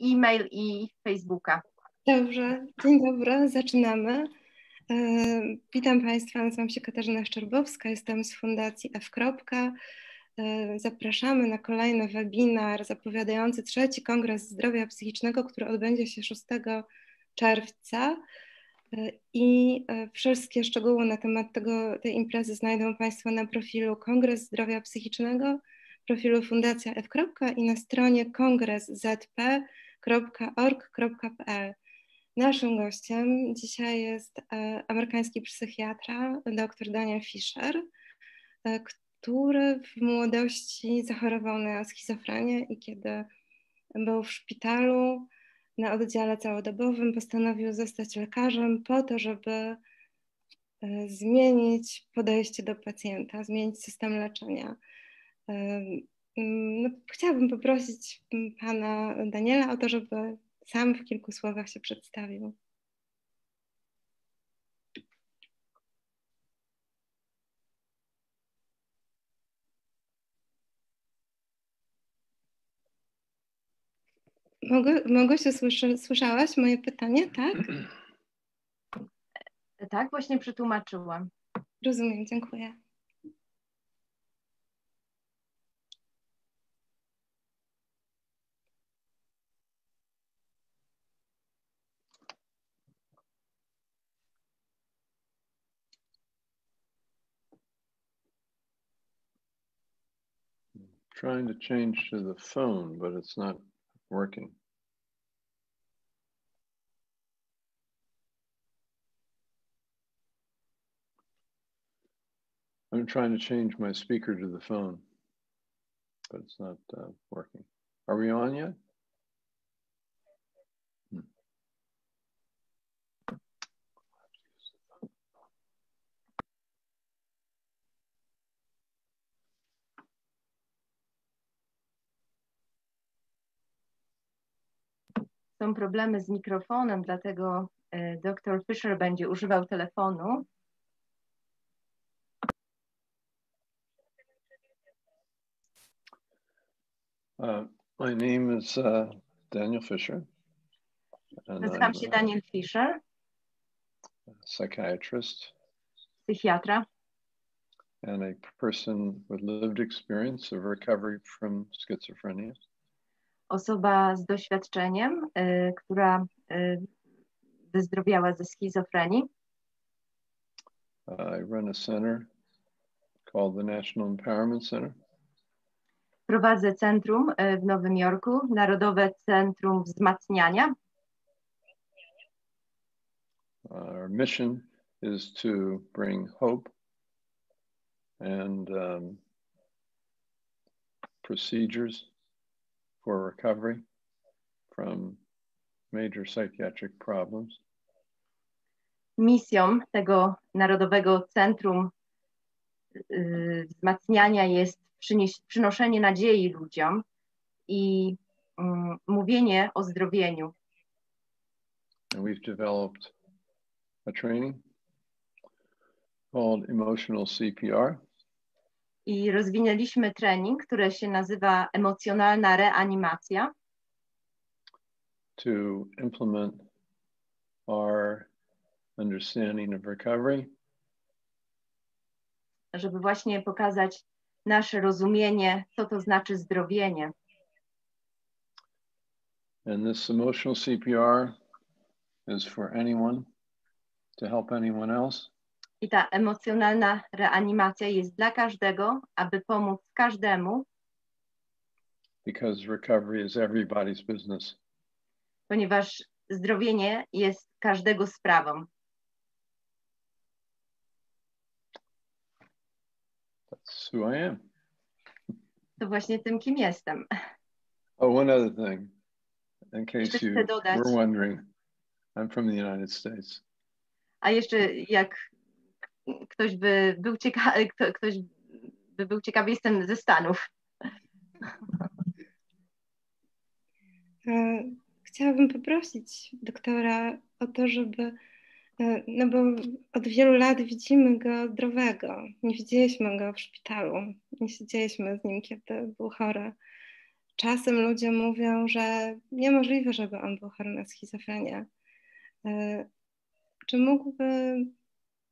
e-mail i Facebooka. Dobrze, dzień dobry, zaczynamy. Witam Państwa, nazywam się Katarzyna Szczerbowska, jestem z Fundacji F. Zapraszamy na kolejny webinar zapowiadający III Kongres Zdrowia Psychicznego, który odbędzie się 6 czerwca. I wszystkie szczegóły na temat tej imprezy znajdą Państwo na profilu Kongres Zdrowia Psychicznego, profilu Fundacja F. i na stronie kongresszp.org.pl. Naszym gościem dzisiaj jest amerykański psychiatra, dr Daniel Fisher, który w młodości zachorował na schizofrenię i kiedy był w szpitalu na oddziale całodobowym, postanowił zostać lekarzem po to, żeby zmienić podejście do pacjenta, zmienić system leczenia. Chciałabym poprosić pana Daniela o to, żeby sam w kilku słowach się przedstawił. Małgosiu, słyszałaś moje pytanie, tak? Tak, właśnie przetłumaczyłam. Rozumiem, dziękuję. Trying to change to the phone, but it's not working. I'm trying to change my speaker to the phone, but it's not working. Are we on yet? Są problemy z mikrofonem, dlatego dr Fisher będzie używał telefonu. My name is Daniel Fisher. Nazywam się Daniel Fisher. Psychiatrist. Psychiatra. And a person with lived experience of recovery from schizophrenia. Osoba z doświadczeniem, która wyzdrowiała ze schizofrenii. I run a center called the National Empowerment Center. Prowadzę centrum w Nowym Jorku, Narodowe Centrum Wzmacniania. Our mission is to bring hope and procedures for recovery from major psychiatric problems. Misją tego Narodowego Centrum Wzmacniania jest przynoszenie nadziei ludziom i mówienie o zdrowieniu. And we've developed a training called emotional CPR. I rozwinęliśmy trening, który się nazywa emocjonalna reanimacja. To implement our understanding of recovery. Żeby właśnie pokazać nasze rozumienie, co to znaczy zdrowienie. And this emotional CPR is for anyone to help anyone else. I ta emocjonalna reanimacja jest dla każdego, aby pomóc każdemu. Because recovery is everybody's business. Ponieważ zdrowienie jest każdego sprawą. That's who I am. To właśnie tym, kim jestem. Oh, one other thing, in case you were wondering, I'm from the United States. A jeszcze jak ktoś by był ciekawy, jestem ze Stanów. Chciałabym poprosić doktora o to, żeby, no bo od wielu lat widzimy go zdrowego. Nie widzieliśmy go w szpitalu, nie siedzieliśmy z nim, kiedy był chory. czasem ludzie mówią, że niemożliwe, żeby on był chory na schizofrenię. Czy mógłby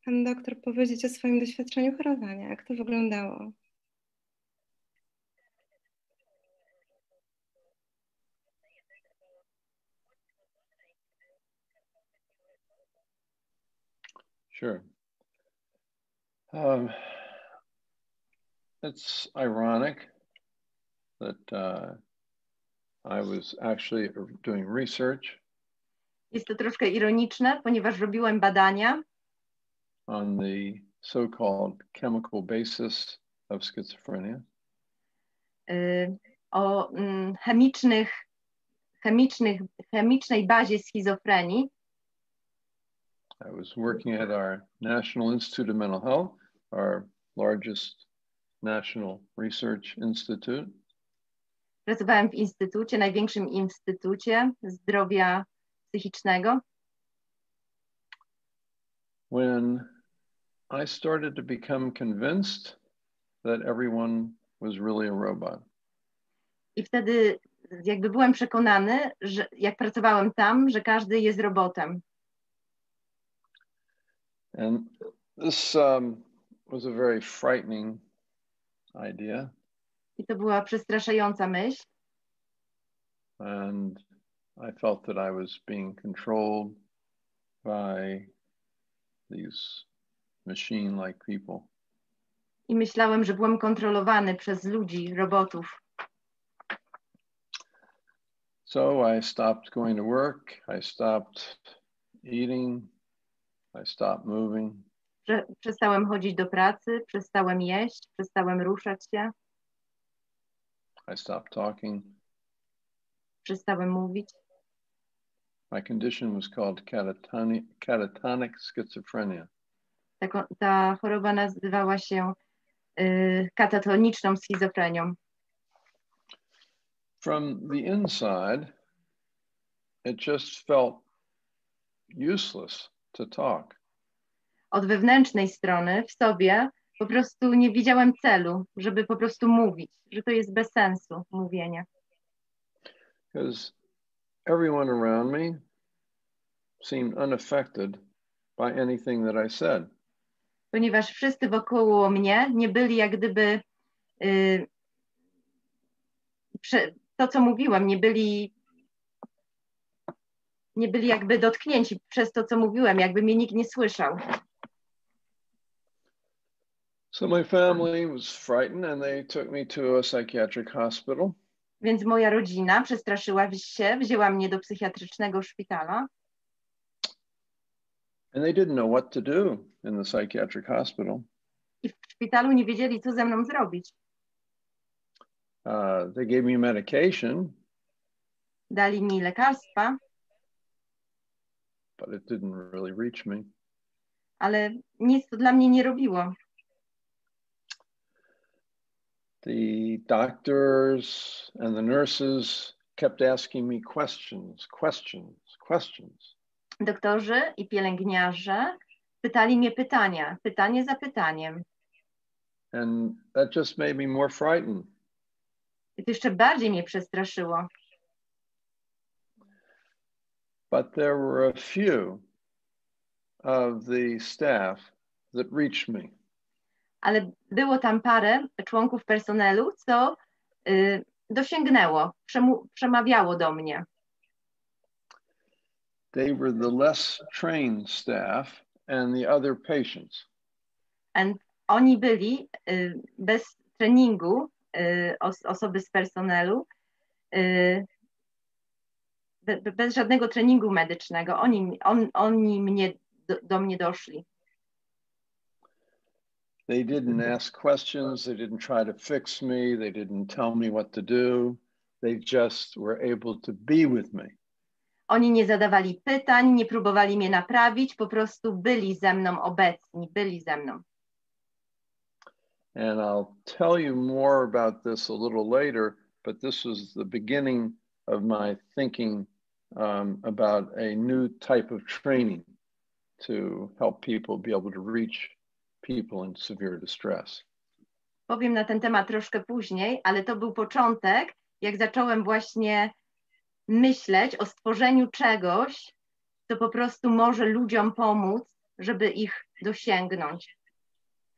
pan doktor powiedzieć o swoim doświadczeniu chorowania? Jak to wyglądało? Sure. It's ironic that I was actually doing research. Jest to troszkę ironiczne, ponieważ robiłem badania on the so-called chemical basis of schizophrenia. O chemicznej bazie schizofrenii. I was working at our National Institute of Mental Health, our largest national research institute. Pracowałem w instytucie, największym instytucie zdrowia psychicznego. When I started to become convinced that everyone was really a robot. I wtedy jakby byłem przekonany, że jak pracowałem tam, że każdy jest robotem. And this was a very frightening idea. I to była przestraszająca myśl. And I felt that I was being controlled by these machine-like people. I myślałem, że byłem kontrolowany przez ludzi, robotów. So I stopped going to work, I stopped eating, I stopped moving. Przestałem chodzić do pracy, przestałem jeść, przestałem ruszać się. I stopped talking. Przestałem mówić. My condition was called catatonic schizophrenia. Ta choroba nazywała się katatoniczną schizofrenią. From the inside, it just felt useless to talk. Od wewnętrznej strony w sobie po prostu nie widziałem celu, żeby po prostu mówić, że to jest bez sensu mówienie. Because everyone around me seemed unaffected by anything that I said. Ponieważ wszyscy wokół mnie nie byli jak gdyby to, co mówiłam, nie byli jakby dotknięci przez to, co mówiłem, jakby mnie nikt nie słyszał. So my family was frightened and they took me to a psychiatric hospital. Więc moja rodzina przestraszyła się, wzięła mnie do psychiatrycznego szpitala. And they didn't know what to do in the psychiatric hospital. I w szpitalu nie wiedzieli, co ze mną zrobić. They gave me medication. Dali mi lekarstwa. But it didn't really reach me. Ale nic to dla mnie nie robiło. The doctors and the nurses kept asking me questions. Doktorzy i pielęgniarze pytali mnie pytanie za pytaniem. And that just made me more frightened. I to jeszcze bardziej mnie przestraszyło. But there were a few of the staff that reached me. Ale było tam parę członków personelu, co dosięgnęło, przemawiało do mnie. They were the less trained staff and the other patients. And oni byli bez treningu, osoby z personelu, bez żadnego treningu medycznego. Oni do mnie doszli. They didn't ask questions, they didn't try to fix me, they didn't tell me what to do. They just were able to be with me. Oni nie zadawali pytań, nie próbowali mnie naprawić, po prostu byli ze mną obecni, byli ze mną. And I'll tell you more about this a little later, but this was the beginning of my thinking about a new type of training to help people be able to reach people in severe distress. Powiem na ten temat troszkę później, ale to był początek jak zacząłem właśnie myśleć o stworzeniu czegoś, co po prostu może ludziom pomóc, żeby ich dosięgnąć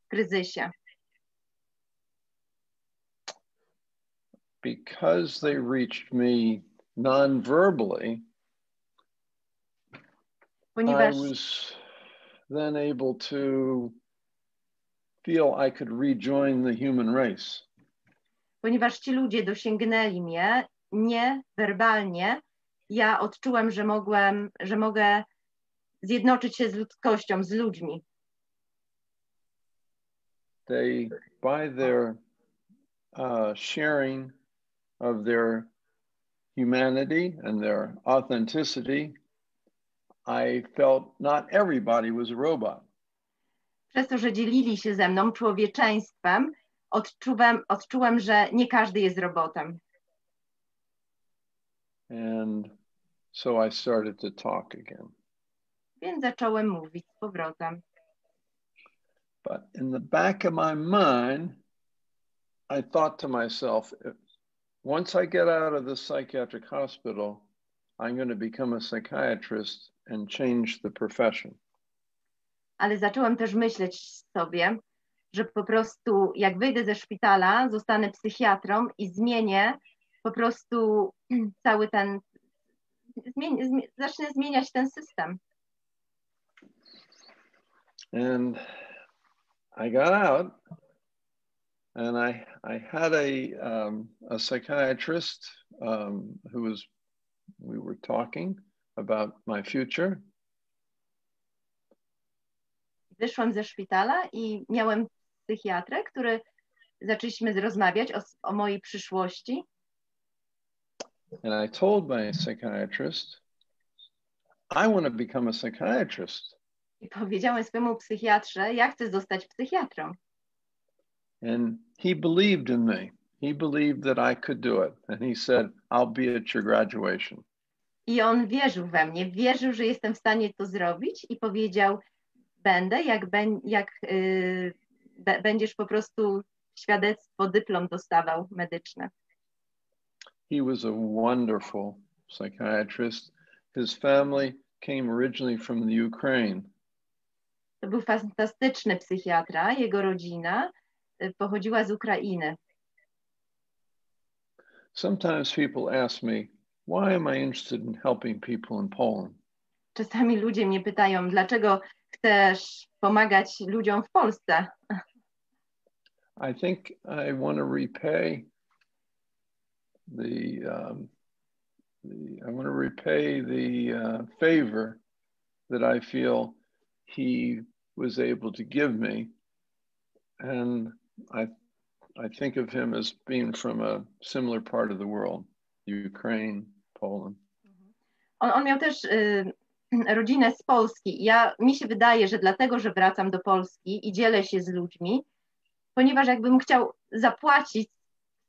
w kryzysie. Because they reached me non-verbally, Ponieważ, I was then able to feel I could rejoin the human race. ponieważ ci ludzie dosięgnęli mnie niewerbalnie, ja odczułem, że mogę zjednoczyć się z ludzkością, z ludźmi. They, by their sharing of their humanity and their authenticity, I felt not everybody was a robot. Przez to, że dzielili się ze mną człowieczeństwem, odczułem, że nie każdy jest robotem. And so I started to talk again. Więc zacząłem mówić z powrotem. But in the back of my mind, I thought to myself, once I get out of this psychiatric hospital, I'm going to become a psychiatrist and change the profession. Ale zacząłem też myśleć sobie, że po prostu jak wyjdę ze szpitala, zostanę psychiatrą i zmienię po prostu cały ten, zacznę zmieniać ten system. And I got out, and I had a psychiatrist we were talking about my future. Wyszłam ze szpitala i miałem psychiatrę, zaczęliśmy rozmawiać o mojej przyszłości. And I told my psychiatrist, I want to become a psychiatrist. I powiedziałem swojemu psychiatrze, ja chcę zostać psychiatrą. And he believed in me. He believed that I could do it. And he said, I'll be at your graduation. I on wierzył we mnie, wierzył, że jestem w stanie to zrobić i powiedział, będę, jak będziesz po prostu świadectwo, dyplom dostawał medyczne. He was a wonderful psychiatrist. His family came originally from the Ukraine. To był fantastyczny psychiatra, jego rodzina pochodziła z Ukrainy. Sometimes people ask me, why am I interested in helping people in Poland? Czasami ludzie mnie pytają, dlaczego chcesz pomagać ludziom w Polsce? I think I want to repay the favor that I feel he was able to give me, and I think of him as being from a similar part of the world, Ukraine, Poland. On miał też rodzinę z Polski. Mi się wydaje, że dlatego, że wracam do Polski i dzielę się z ludźmi, ponieważ jakbym chciał zapłacić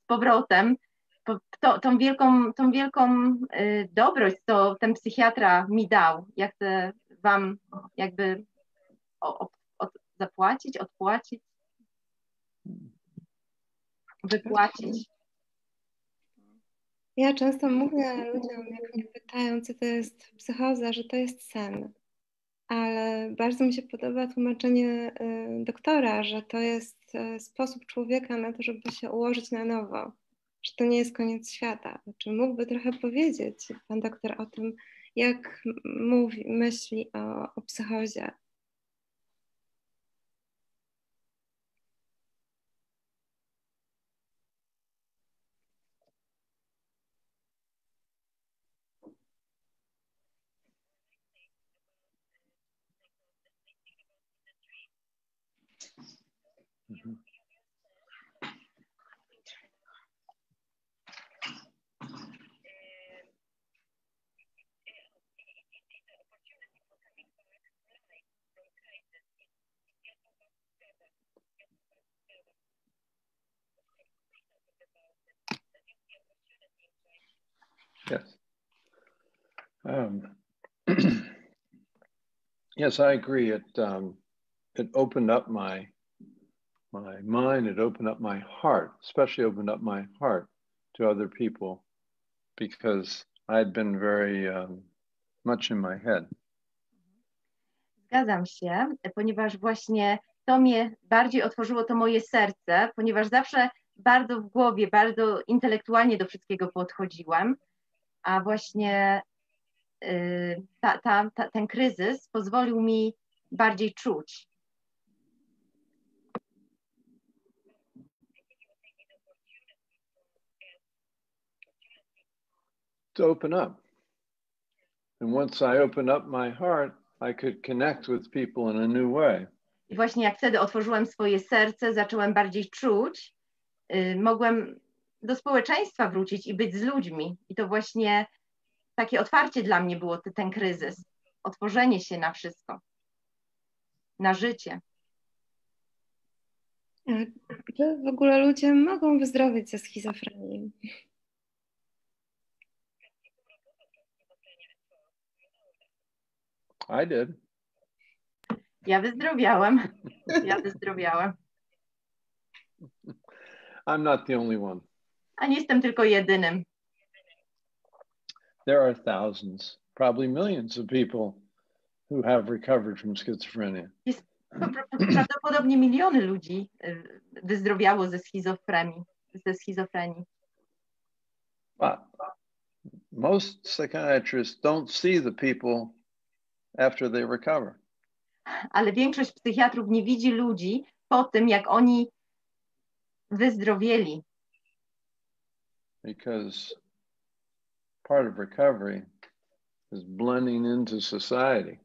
z powrotem tą wielką dobroć, co ten psychiatra mi dał. Ja chcę wam jakby zapłacić, odpłacić, wypłacić. Ja często mówię ludziom, jak mnie pytają, co to jest psychoza, że to jest sen. Ale bardzo mi się podoba tłumaczenie doktora, że to jest sposób człowieka na to, żeby się ułożyć na nowo, że to nie jest koniec świata. Czy mógłby trochę powiedzieć pan doktor o tym, jak myśli o psychozie? Mm-hmm. Yes. Yes, I agree. It opened up my mind. It opened up my heart, especially opened up my heart to other people because I had been very much in my head. Zgadzam się, ponieważ właśnie to mnie bardziej otworzyło to moje serce, ponieważ zawsze bardzo w głowie, bardzo intelektualnie do wszystkiego podchodziłam, a właśnie ten kryzys pozwolił mi bardziej czuć. To open up. And once I opened up my heart, I could connect with people in a new way. I właśnie jak wtedy otworzyłem swoje serce, zacząłem bardziej czuć, mogłem do społeczeństwa wrócić i być z ludźmi. I to właśnie takie otwarcie dla mnie było ten kryzys. Otworzenie się na wszystko. Na życie. Czy w ogóle ludzie mogą wyzdrowieć ze schizofrenii? I did. Ja wyzdrowiałam. Ja wyzdrowiałam. I'm not the only one. A nie jestem tylko jedynym. There are thousands, probably millions of people who have recovered from schizophrenia. Jest prawdopodobnie miliony ludzi wyzdrowiało ze schizofrenii. But most psychiatrists don't see the people after they recover. Ale większość psychiatrów nie widzi ludzi po tym, jak oni wyzdrowieli. Because part of recovery is blending into society.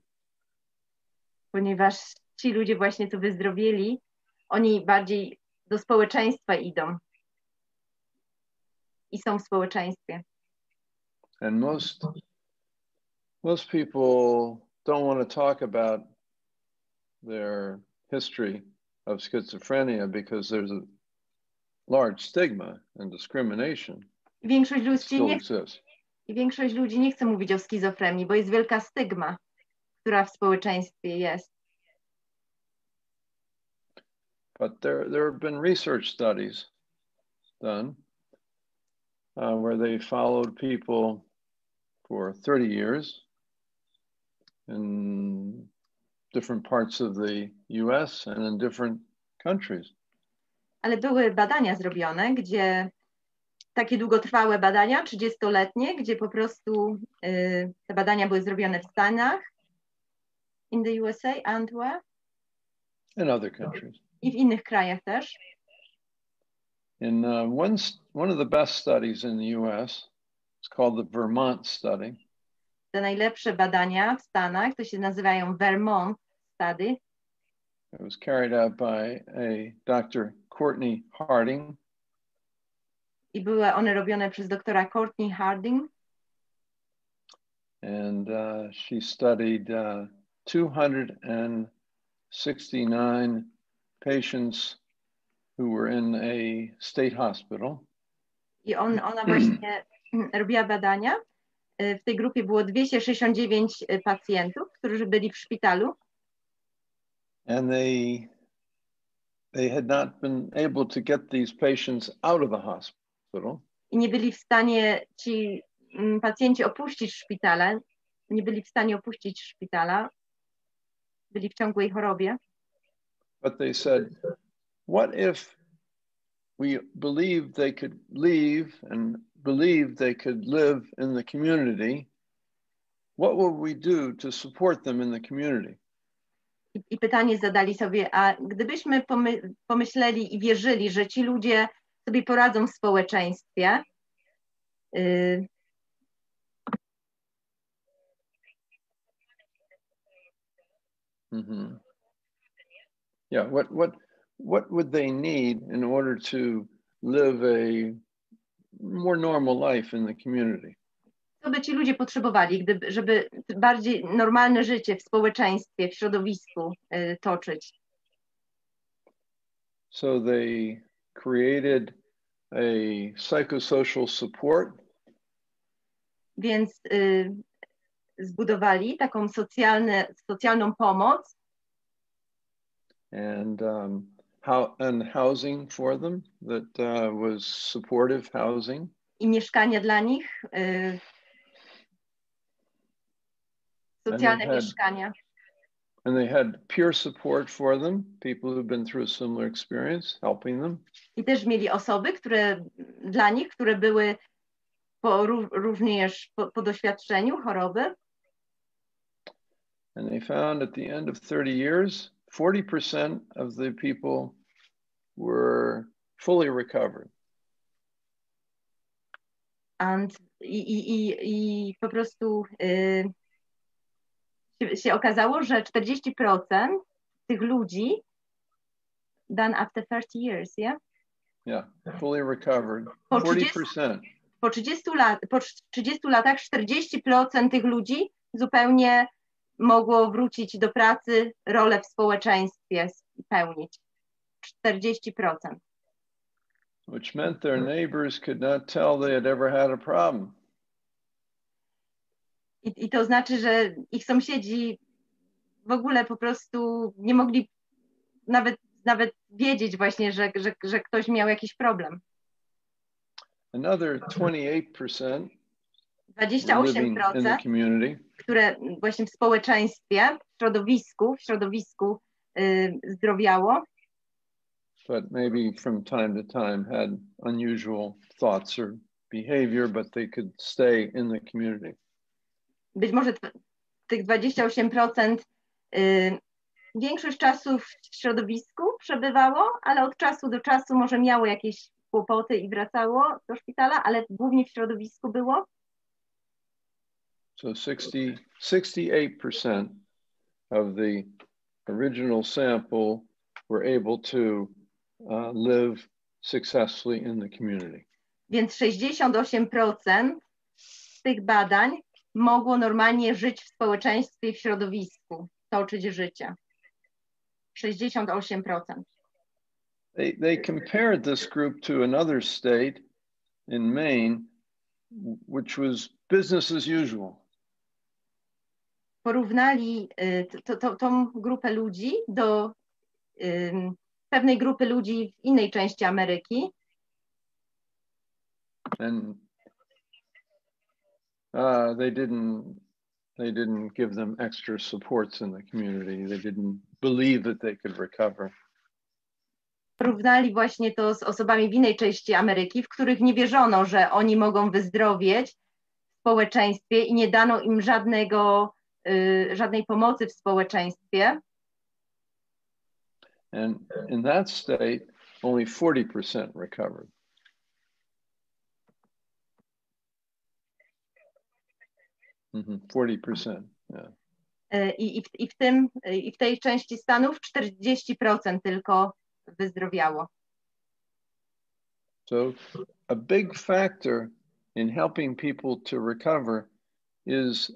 Ponieważ ci ludzie właśnie, co wyzdrowieli, oni bardziej do społeczeństwa idą. I są w społeczeństwie. And most people don't want to talk about their history of schizophrenia because there's a large stigma and discrimination. Większość ludzi nie chce mówić o schizofrenii, bo jest wielka stygma, która w społeczeństwie jest. But there have been research studies done where they followed people for 30 years in different parts of the US and in different countries. Ale były badania zrobione, gdzie takie długotrwałe badania, 30-letnie, gdzie po prostu te badania były zrobione w Stanach, in the USA and where? In other countries. I w innych krajach też. In one of the best studies in the US, it's called the Vermont study. Te najlepsze badania w Stanach, to się nazywają Vermont study. It was carried out by a Dr. Courtney Harding. I były one robione przez doktora Courtney Harding. And she studied 269 patients who were in a state hospital. I ona właśnie robiła badania. W tej grupie było 269 pacjentów, którzy byli w szpitalu. And they had not been able to get these patients out of the hospital. I nie byli w stanie ci pacjenci opuścić szpitala. Nie byli w stanie opuścić szpitala. Byli w ciągłej chorobie. But they said, what if we believed they could leave and believed they could live in the community? What would we do to support them in the community? I pytanie zadali sobie, a gdybyśmy pomyśleli i wierzyli, że ci ludzie sobie poradzą w społeczeństwie, Yeah, what would they need in order to live a more normal life in the community? Co by ci ludzie potrzebowali, żeby bardziej normalne życie w społeczeństwie, w środowisku toczyć? So they created a psychosocial support. Więc zbudowali taką socjalną pomoc. And housing for them that was supportive housing. i mieszkania dla nich, socjalne mieszkania. And they had peer support for them, people who've been through a similar experience, helping them. I też mieli osoby, dla nich, które były również po doświadczeniu choroby. And they found at the end of 30 years, 40% of the people were fully recovered. I po prostu się okazało, że 40% tych ludzi done after 30 years, yeah? Yeah, fully recovered. 40%. Po 30 latach 40% tych ludzi zupełnie mogło wrócić do pracy, rolę w społeczeństwie pełnić. 40%. Which meant their neighbors could not tell they had ever had a problem. I to znaczy, że ich sąsiedzi w ogóle po prostu nie mogli nawet wiedzieć właśnie, że ktoś miał jakiś problem. Another 28% 28%, które właśnie w społeczeństwie, w środowisku zdrowiało. But maybe from time to time had unusual thoughts or behavior, but they could stay in the community. Być może tych 28% większość czasu w środowisku przebywało, ale od czasu do czasu może miało jakieś kłopoty i wracało do szpitala, ale głównie w środowisku było. So 68% of the original sample were able to live successfully in the community. Więc 68% z tych badań mogło normalnie żyć w społeczeństwie, w środowisku, toczyć życie. 68%. They compared this group to another state in Maine, which was business as usual. Porównali tą grupę ludzi do pewnej grupy ludzi w innej części Ameryki. And they didn't give them extra supports in the community. They didn't believe that they could recover. Porównali właśnie to z osobami w innej części Ameryki, w których nie wierzono, że oni mogą wyzdrowieć w społeczeństwie i nie dano im żadnej pomocy w społeczeństwie. And in that state, only 40% recovered. Mm-hmm, 40%. Yeah. I w tej części Stanów 40% tylko wyzdrowiało. So a big factor in helping people to recover is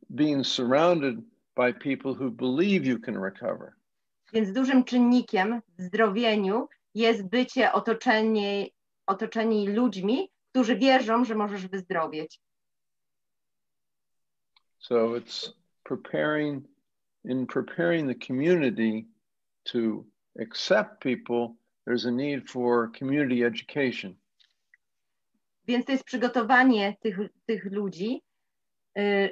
being surrounded by people who believe you can recover. Więc dużym czynnikiem w zdrowieniu jest bycie otoczeni ludźmi, którzy wierzą, że możesz wyzdrowieć. So it's preparing the community to accept people, there's a need for community education. Więc to jest przygotowanie tych ludzi,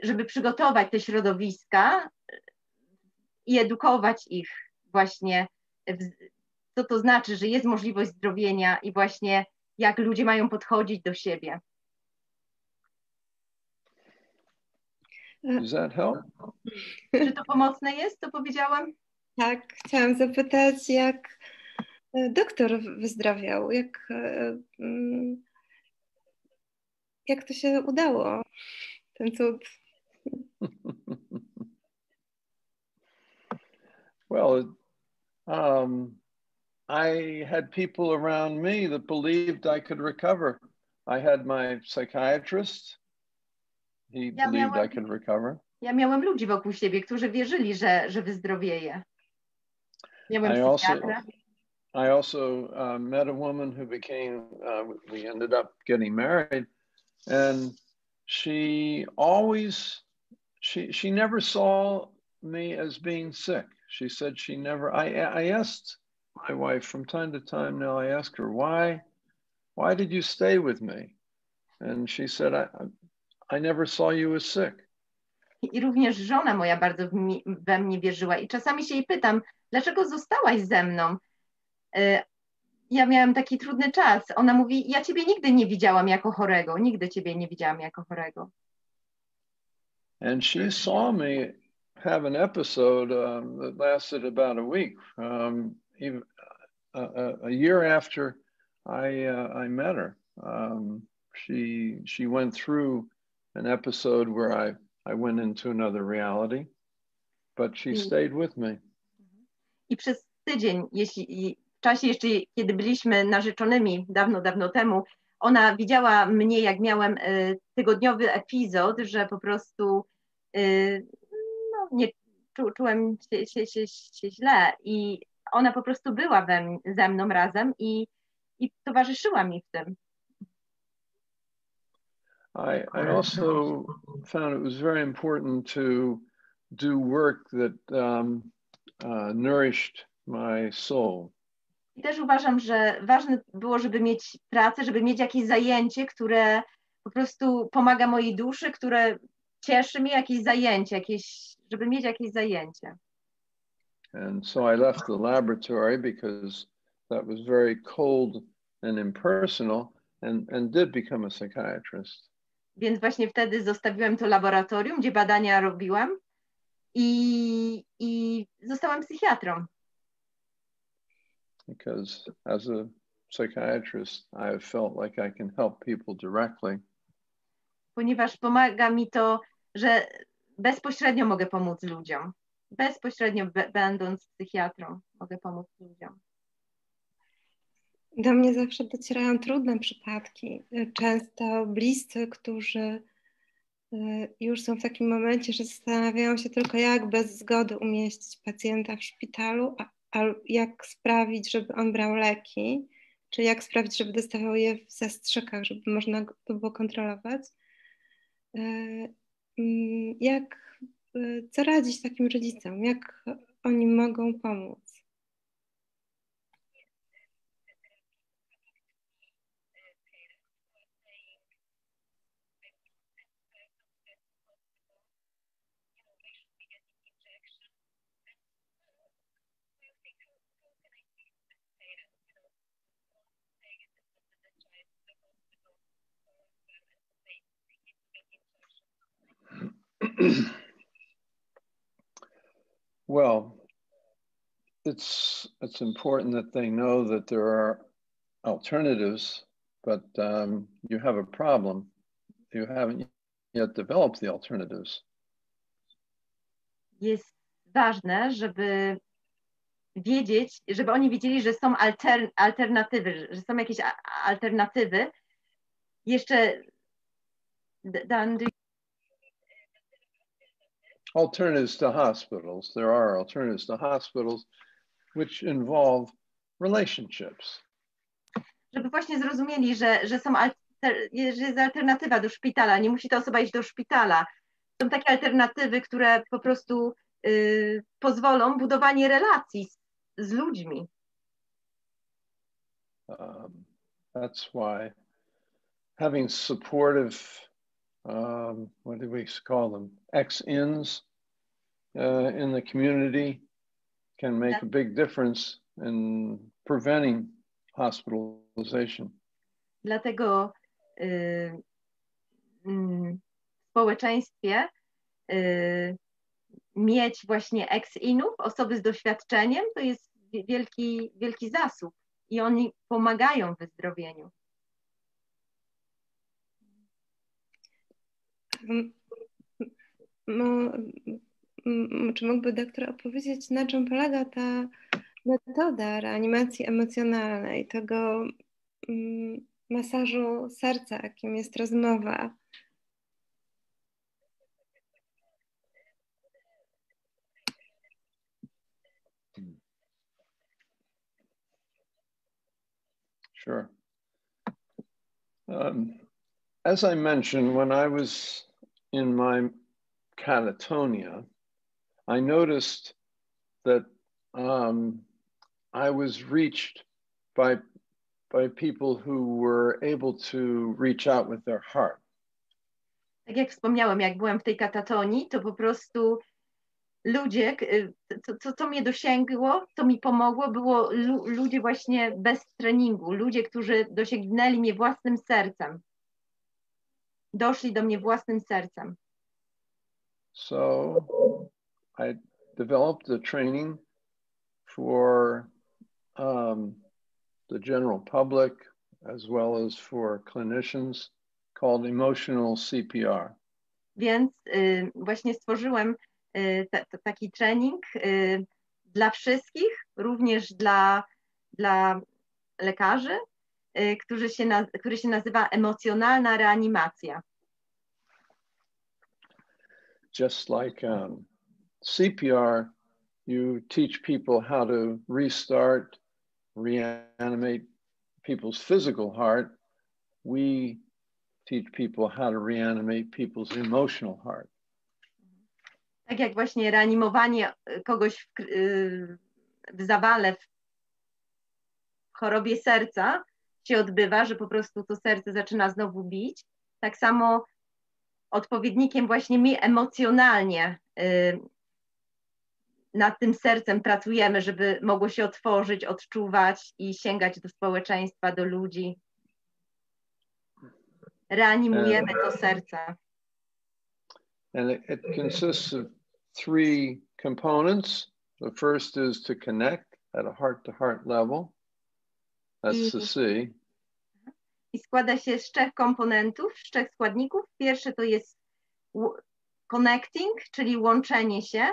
żeby przygotować te środowiska i edukować ich właśnie, co to znaczy, że jest możliwość zdrowienia i właśnie jak ludzie mają podchodzić do siebie. Does that help? Czy to pomocne jest, co powiedziałam? Tak, chciałam zapytać, jak doktor wyzdrowiał, jak to się udało, ten cud? Well, I had people around me that believed I could recover. I had my psychiatrist. He believed I could recover. Ja miałem ludzi wokół siebie, którzy wierzyli, że wyzdrowieję. Miałem psychiatrę. I also met a woman who became, we ended up getting married, and she never saw me as being sick. She said I asked my wife from time to time now, I asked her, why why did you stay with me? And she said, I never saw you as sick. I również żona moja bardzo we mnie wierzyła. I czasami się jej pytam, dlaczego zostałaś ze mną? Ja miałam taki trudny czas. Ona mówi, ja ciebie nigdy nie widziałam jako chorego. Nigdy ciebie nie widziałam jako chorego. And she saw me have an episode that lasted about a week, even a year after I met her. She went through an episode where I went into another reality, but she stayed with me. I przez tydzień, w czasie jeszcze, kiedy byliśmy narzeczonymi dawno, dawno temu, ona widziała mnie, jak miałem tygodniowy epizod, że po prostu no, nie czułem się źle i ona po prostu była ze mną razem i towarzyszyła mi w tym. I also found it was very important to do work that nourished my soul. I też uważam, że ważne było, żeby mieć pracę, żeby mieć jakieś zajęcie, które po prostu pomaga mojej duszy, które cieszy mnie, jakieś zajęcie, żeby mieć jakieś zajęcie. And so I left the laboratory because that was very cold and impersonal and did become a psychiatrist. Więc właśnie wtedy zostawiłem to laboratorium, gdzie badania robiłam i zostałam psychiatrą. Because as a psychiatrist, I have felt like I can help people directly. Ponieważ pomaga mi to, że bezpośrednio mogę pomóc ludziom. Bezpośrednio będąc psychiatrą mogę pomóc ludziom. Do mnie zawsze docierają trudne przypadki. Często bliscy, którzy już są w takim momencie, że zastanawiają się tylko, jak bez zgody umieścić pacjenta w szpitalu, a jak sprawić, żeby on brał leki, czy jak sprawić, żeby dostawał je w zastrzykach, żeby można to było kontrolować. Co radzić takim rodzicom? Jak oni mogą pomóc? Well, it's important that they know that there are alternatives, but you have a problem. You haven't yet developed the alternatives. Jest ważne, żeby wiedzieć, żeby oni wiedzieli, że są alternatywy, że są jakieś alternatywy. Jeszcze Dan, Alternatives to hospitals. There are alternatives to hospitals which involve relationships. Żeby właśnie zrozumieli, że jest alternatywa do szpitala, nie musi ta osoba iść do szpitala. Są takie alternatywy, które po prostu pozwolą budowanie relacji z ludźmi. That's why having supportive, what do we call them, ex-ins in the community can make a big difference in preventing hospitalization. Dlatego w społeczeństwie mieć właśnie ex-inów, osoby z doświadczeniem, to jest wielki zasób i oni pomagają w wyzdrowieniu. Czy mógłby doktor opowiedzieć, na czym polega ta metoda reanimacji emocjonalnej, tego masażu serca, jakim jest rozmowa? Sure. As I mentioned, when I was in my catatonia, I noticed that I was reached by by people who were able to reach out with their heart. Tak jak wspomniałem, jak byłem w tej katatonii, to po prostu ludzie, co mnie dosięgło, co mi pomogło, było ludzie właśnie bez treningu, ludzie, którzy dosięgnęli mnie własnym sercem. Doszli do mnie własnym sercem. So I developed a training for the general public as well as for clinicians called emotional CPR. Więc właśnie stworzyłem taki trening dla wszystkich, również dla lekarzy, który się nazywa emocjonalna reanimacja. Just like CPR, you teach people how to restart, reanimate people's physical heart. We teach people how to reanimate people's emotional heart. Tak jak właśnie reanimowanie kogoś w zawale, w chorobie serca się odbywa, że po prostu to serce zaczyna znowu bić, tak samo odpowiednikiem właśnie my emocjonalnie nad tym sercem pracujemy, żeby mogło się otworzyć, odczuwać i sięgać do społeczeństwa, do ludzi. Reanimujemy to serce. And it consists of 3 components. The first is to connect at a heart-to-heart level. That's the C. I składa się z 3 komponentów, z 3 składników. Pierwszy to jest connecting, czyli łączenie się,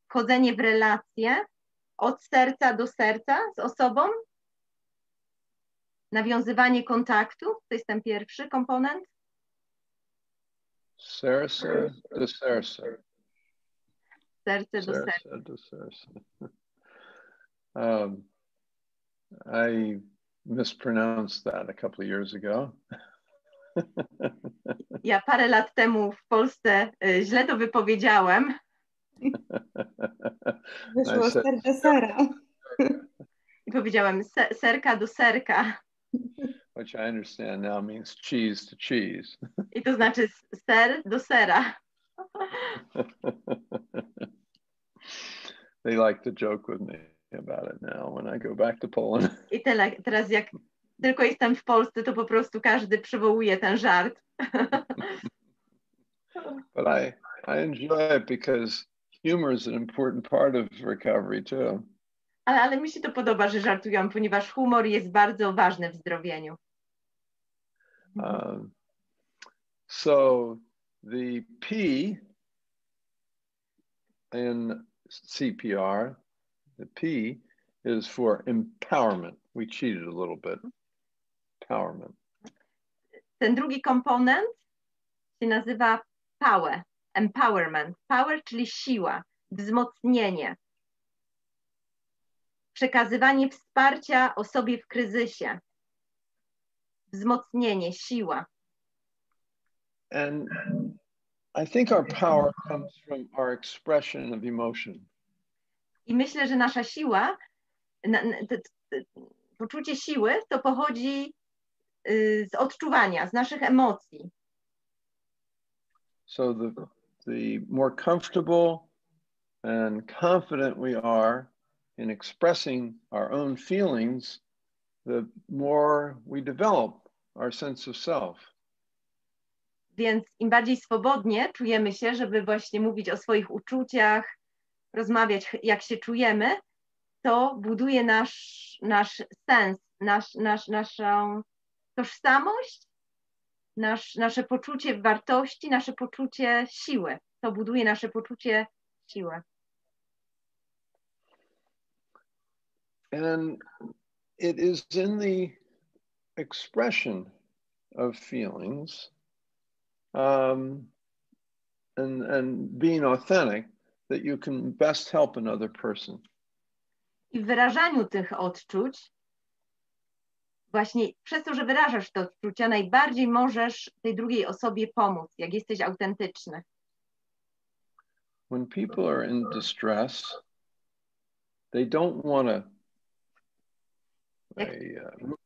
wchodzenie w relacje od serca do serca z osobą, nawiązywanie kontaktu, to jest ten pierwszy komponent. Serce do serce. Serce do serca. Do serce. I mispronounced that a couple of years ago. Ja parę lat temu w Polsce źle to wypowiedziałem. Wyszło ser do sera. I powiedziałem serka do serka. Which I understand now means cheese to cheese. I to znaczy ser do sera. They like to joke with me about it now when I go back to Poland. I teraz jak tylko jestem w Polsce, to po prostu każdy przywołuje ten żart. But I enjoy it because humor is an important part of recovery too. Ale mi się to podoba, że żartują, ponieważ humor jest bardzo ważny w zdrowieniu. So the P in CPR, the P is for empowerment. We cheated a little bit. Empowerment. Ten drugi komponent się nazywa power, empowerment. Power, czyli siła, wzmocnienie. Przekazywanie wsparcia osobie w kryzysie. Wzmocnienie, siła. And I think our power comes from our expression of emotion. I myślę, że nasza siła, poczucie siły, to pochodzi z odczuwania, z naszych emocji. So the more comfortable and confident we are in expressing our own feelings, the more we develop our sense of self. Więc im bardziej swobodnie czujemy się, żeby właśnie mówić o swoich uczuciach, rozmawiać, jak się czujemy, to buduje nasz sens, naszą tożsamość, nasze poczucie wartości, nasze poczucie siły. To buduje nasze poczucie siły. And it is in the expression of feelings and being authentic that you can best help another person. I w wyrażaniu tych odczuć, właśnie przez to, że wyrażasz te odczucia, najbardziej możesz tej drugiej osobie pomóc, jak jesteś autentyczny. When people are in distress, they don't want a robot.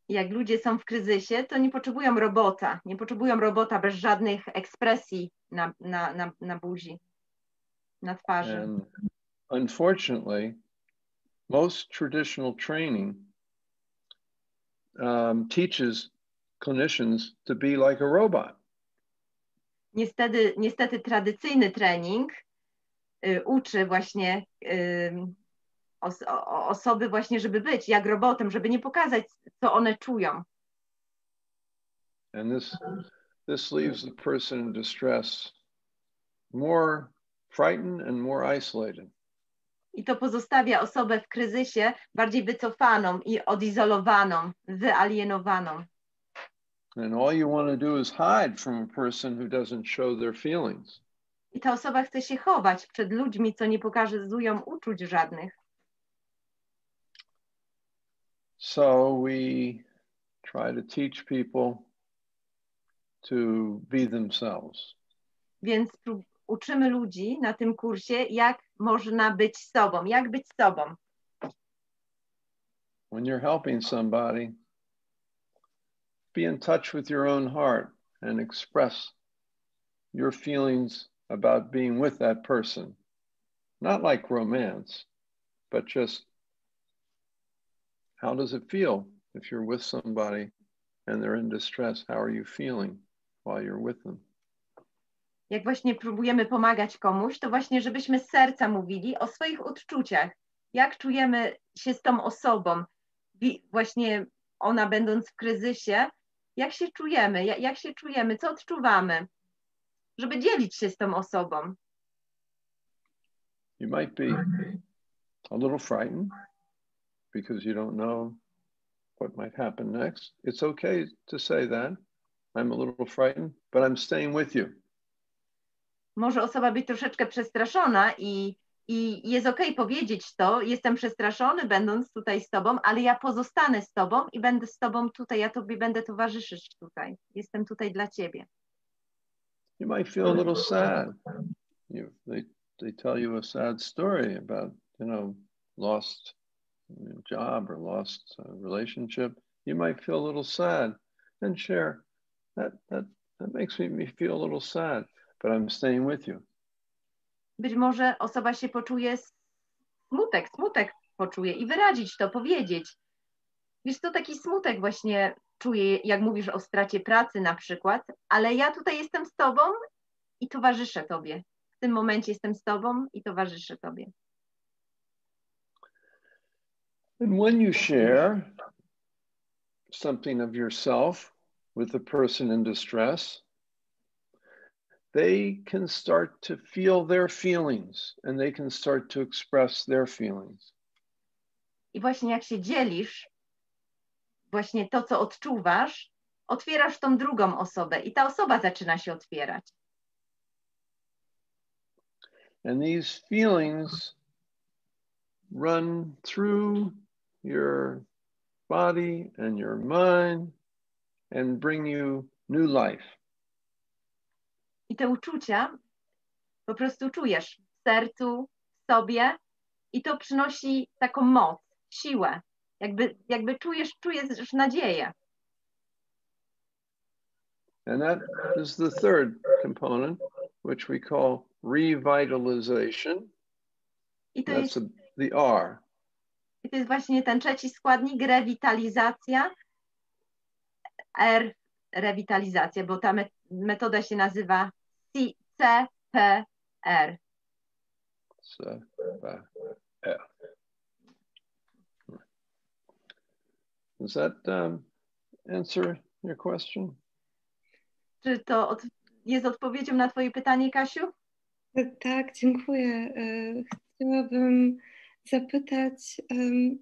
Jak ludzie są w kryzysie, to nie potrzebują robota. Nie potrzebują robota bez żadnych ekspresji na buzi, na twarzy. And unfortunately, most traditional training teaches clinicians to be like a robot. Niestety tradycyjny trening uczy właśnie osoby właśnie, żeby być jak robotem, żeby nie pokazać, co one czują. And this leaves the person in distress more frightened and more isolated. I to pozostawia osobę w kryzysie bardziej wycofaną i odizolowaną, wyalienowaną. And all you want to do is hide from a person who doesn't show their feelings. I ta osoba chce się chować przed ludźmi, co nie pokazują uczuć żadnych. So we try to teach people to be themselves. Więc uczymy ludzi na tym kursie, jak można być sobą, jak być sobą. When you're helping somebody, be in touch with your own heart and express your feelings about being with that person. Not like romance, but just how does it feel if you're with somebody and they're in distress? How are you feeling while you're with them? Jak właśnie próbujemy pomagać komuś, to właśnie, żebyśmy z serca mówili o swoich odczuciach. Jak czujemy się z tą osobą, właśnie ona będąc w kryzysie, jak się czujemy, co odczuwamy, żeby dzielić się z tą osobą. You might be a little frightened because you don't know what might happen next. It's okay to say that. I'm a little frightened, but I'm staying with you. Może osoba być troszeczkę przestraszona i jest okej powiedzieć to, jestem przestraszony będąc tutaj z tobą, ale ja pozostanę z tobą i będę z tobą tutaj, ja tobie będę towarzyszyć tutaj. Jestem tutaj dla ciebie. You might feel a little sad. They tell you a sad story about, lost job or lost relationship. You might feel a little sad and share. That makes me feel a little sad, but I'm staying with you. Być może osoba się poczuje smutek poczuje i wyrazić to, powiedzieć. Wiesz, to taki smutek właśnie czuję, jak mówisz o stracie pracy na przykład, ale ja tutaj jestem z tobą i towarzyszę tobie. W tym momencie jestem z tobą i towarzyszę tobie. And when you share something of yourself with the person in distress, they can start to feel their feelings and they can start to express their feelings. I właśnie jak się dzielisz, właśnie to, co odczuwasz, otwierasz tą drugą osobę i ta osoba zaczyna się otwierać. And these feelings run through your body and your mind and bring you new life. I te uczucia po prostu czujesz w sercu, w sobie i to przynosi taką moc, siłę. Jakby czujesz nadzieję. And that is the third component, which we call revitalization. I to That's the R. I to jest właśnie ten trzeci składnik, rewitalizacja. Rewitalizacja, bo ta metoda się nazywa Cpr. Cpr. Does that answer your question? Czy to jest odpowiedzią na twoje pytanie, Kasiu? Tak, dziękuję. Chciałabym zapytać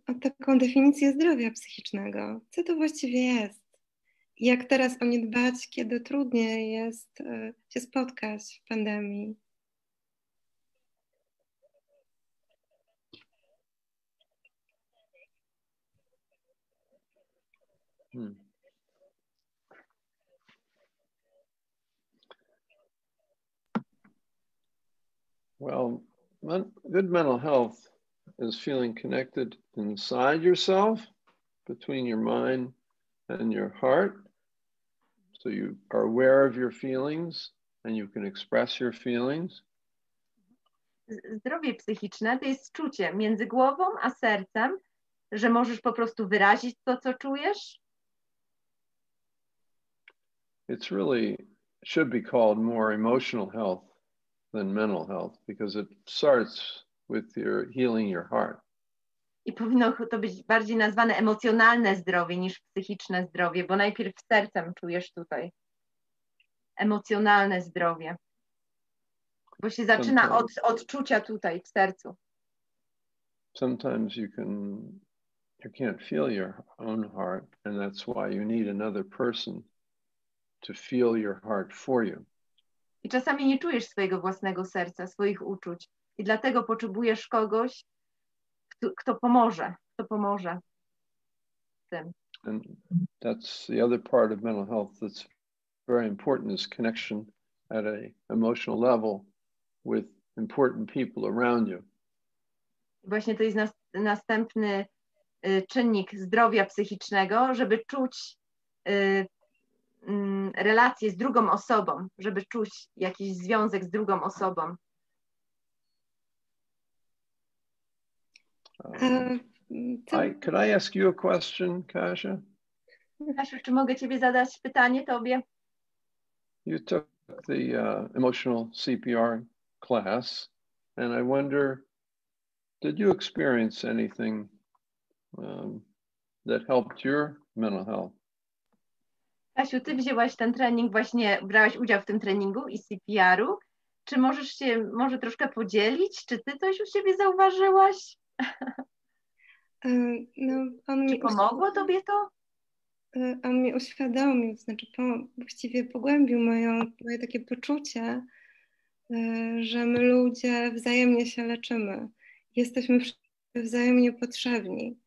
o taką definicję zdrowia psychicznego. Co to właściwie jest? Jak teraz o nie dbać, kiedy trudniej jest się spotkać w pandemii? Well, good mental health is feeling connected inside yourself, between your mind and your heart. So you are aware of your feelings and you can express your feelings. Zdrowie psychiczne to jest czucie między głową a sercem, że możesz po prostu wyrazić to, co czujesz. It's really should be called more emotional health than mental health because it starts with your healing your heart. I powinno to być bardziej nazwane emocjonalne zdrowie niż psychiczne zdrowie, bo najpierw sercem czujesz tutaj. Emocjonalne zdrowie. Bo się zaczyna od odczucia tutaj w sercu. Sometimes you can't feel your own heart, and that's why you need another person to feel your heart for you. I czasami nie czujesz swojego własnego serca, swoich uczuć. I dlatego potrzebujesz kogoś, kto pomoże w tym. And that's the other part of mental health that's very important is connection at an emotional level with important people around you. I właśnie to jest następny czynnik zdrowia psychicznego, żeby czuć relację z drugą osobą, żeby czuć jakiś związek z drugą osobą. Could I ask you a question, Kasia? Kasiu, czy mogę ciebie zadać pytanie tobie? You took the emotional CPR class, and I wonder, did you experience anything that helped your mental health? Kasiu, ty wzięłaś ten trening, właśnie brałaś udział w tym treningu i CPR-u. Czy możesz się może troszkę podzielić? Czy ty coś u siebie zauważyłaś? Czy pomogło tobie to? On mi uświadomił, znaczy właściwie pogłębił moje takie poczucie, że my ludzie wzajemnie się leczymy. Jesteśmy wzajemnie potrzebni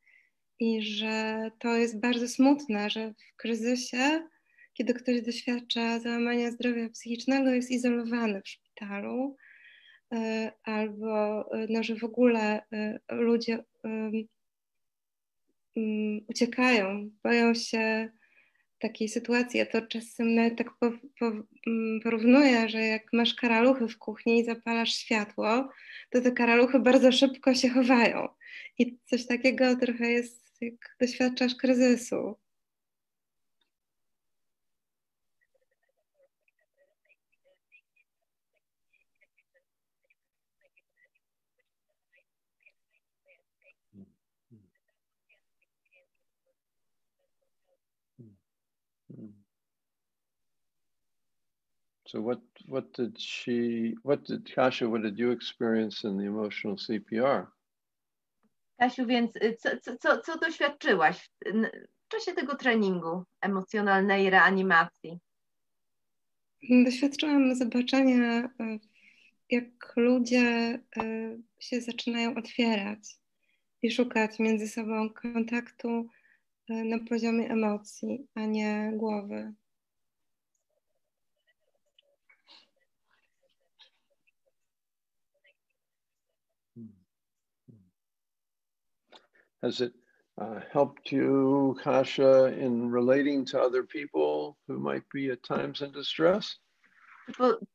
i że to jest bardzo smutne, że w kryzysie, kiedy ktoś doświadcza załamania zdrowia psychicznego, jest izolowany w szpitalu albo że w ogóle ludzie uciekają, boją się takiej sytuacji. Ja to czasem nawet tak porównuję, że jak masz karaluchy w kuchni i zapalasz światło, to te karaluchy bardzo szybko się chowają. I coś takiego trochę jest, jak doświadczasz kryzysu. So what did you experience in the emotional CPR? Kasiu, więc co doświadczyłaś w czasie tego treningu emocjonalnej reanimacji? Doświadczyłam zobaczenia, jak ludzie się zaczynają otwierać i szukać między sobą kontaktu na poziomie emocji, a nie głowy. Has it helped you, Kasia, in relating to other people who might be at times in distress?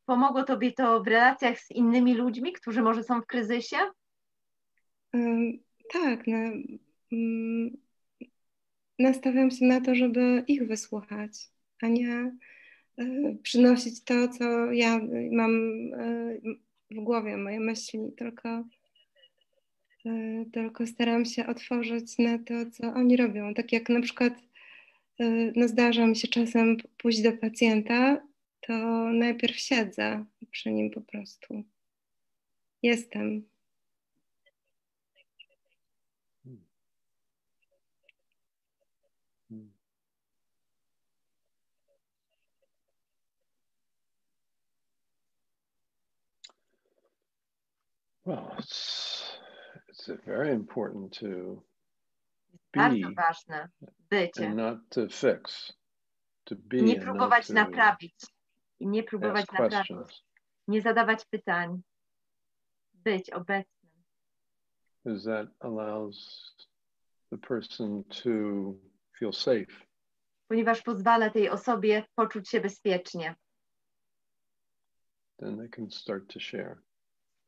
Pomogło tobie to w relacjach z innymi ludźmi, którzy może są w kryzysie? Tak. Nastawiam się na to, żeby ich wysłuchać, a nie przynosić to, co ja mam w głowie, moje myśli, tylko staram się otworzyć na to, co oni robią. Tak jak na przykład zdarza mi się czasem pójść do pacjenta, to najpierw siedzę przy nim po prostu. Jestem. Well, it's very important to Bardzo ważne bycie. And not to fix. To be nie próbować naprawić. I nie próbować naprawić. Nie zadawać pytań. Być obecnym. Because that allows the person to feel safe ponieważ pozwala tej osobie poczuć się bezpiecznie. Then they can start to share.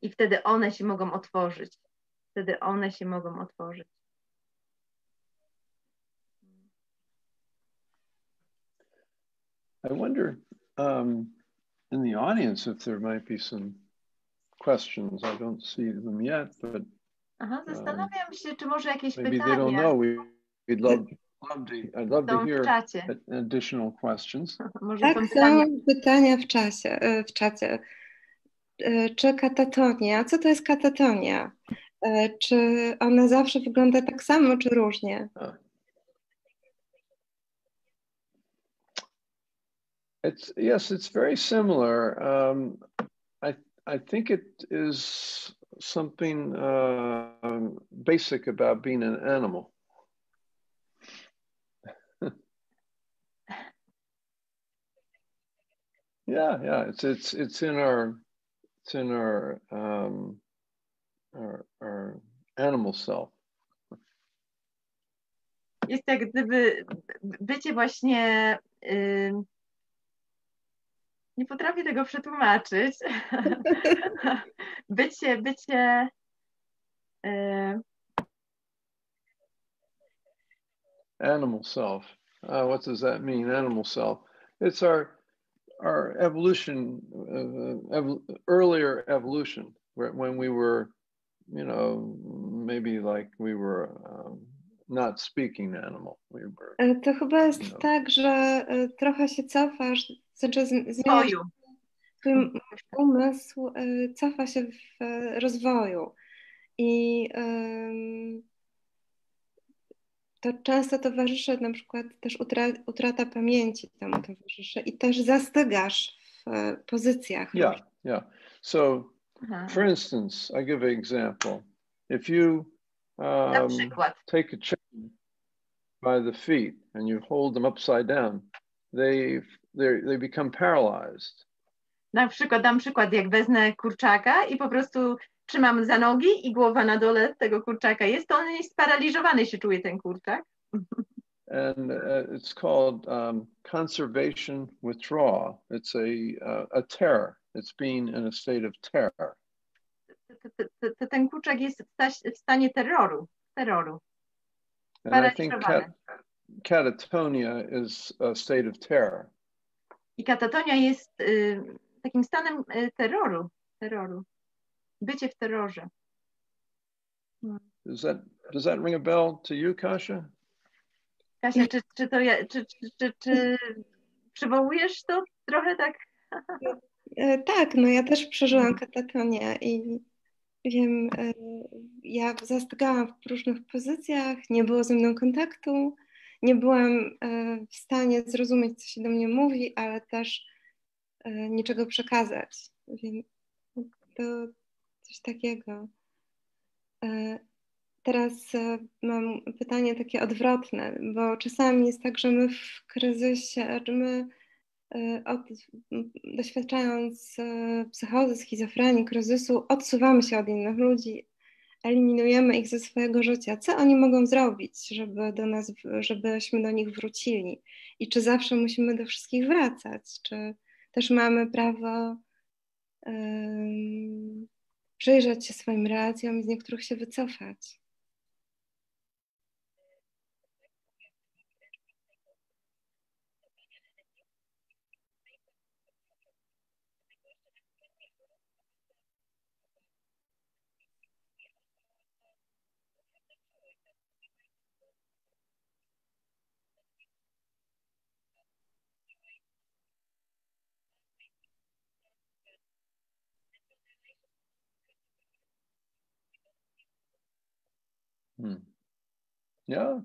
I wtedy one się mogą otworzyć. Wtedy one się mogą otworzyć. I wonder in the audience if there might be some questions. I don't see them yet, but Aha, zastanawiam się, czy może jakieś maybe pytania. they don't know. I'd love to hear additional questions. Może Tak, są są pytania w czacie. Czy katatonia? Co to jest katatonia? Czy ona zawsze wygląda tak samo, czy różnie? It's very similar. I think it is something basic about being an animal. Yeah. It's in our animal self. Jest jak gdyby bycie właśnie, nie potrafię tego przetłumaczyć, bycie animal self. What does that mean, animal self? It's our evolution, earlier evolution, when we were, maybe like we were not speaking animal. To chyba jest tak, że trochę się cofasz, znaczy zmieniasz twój umysł, cofa się w rozwoju i to często towarzyszy, na przykład też utrata pamięci temu towarzyszy i też zastygasz w pozycjach. Yeah. So, for instance, I give an example. If you take a chicken by the feet and you hold them upside down, they become paralyzed. Dam przykład, jak wezmę kurczaka i po prostu trzymam za nogi i głowa na dole tego kurczaka jest, on jest sparaliżowany, się czuje ten kurczak. And it's called conservation withdrawal. It's a terror. It's being in a state of terror. Ten kurczak jest w stanie terroru. And I think catatonia is a state of terror. I katatonia jest takim stanem terroru. Bycie w terrorze. Does that ring a bell to you, Kasia? Kasia, czy przywołujesz to trochę tak? Tak, no ja też przeżyłam katatonię i wiem, ja zastygałam w różnych pozycjach, nie było ze mną kontaktu, nie byłam w stanie zrozumieć, co się do mnie mówi, ale też niczego przekazać. Więc to coś takiego. Teraz mam pytanie takie odwrotne, bo czasami jest tak, że my w kryzysie, że my doświadczając psychozy, schizofrenii, kryzysu, odsuwamy się od innych ludzi, eliminujemy ich ze swojego życia. Co oni mogą zrobić, żebyśmy do nich wrócili? I czy zawsze musimy do wszystkich wracać? Czy też mamy prawo przyjrzeć się swoim relacjom i z niektórych się wycofać? Yeah.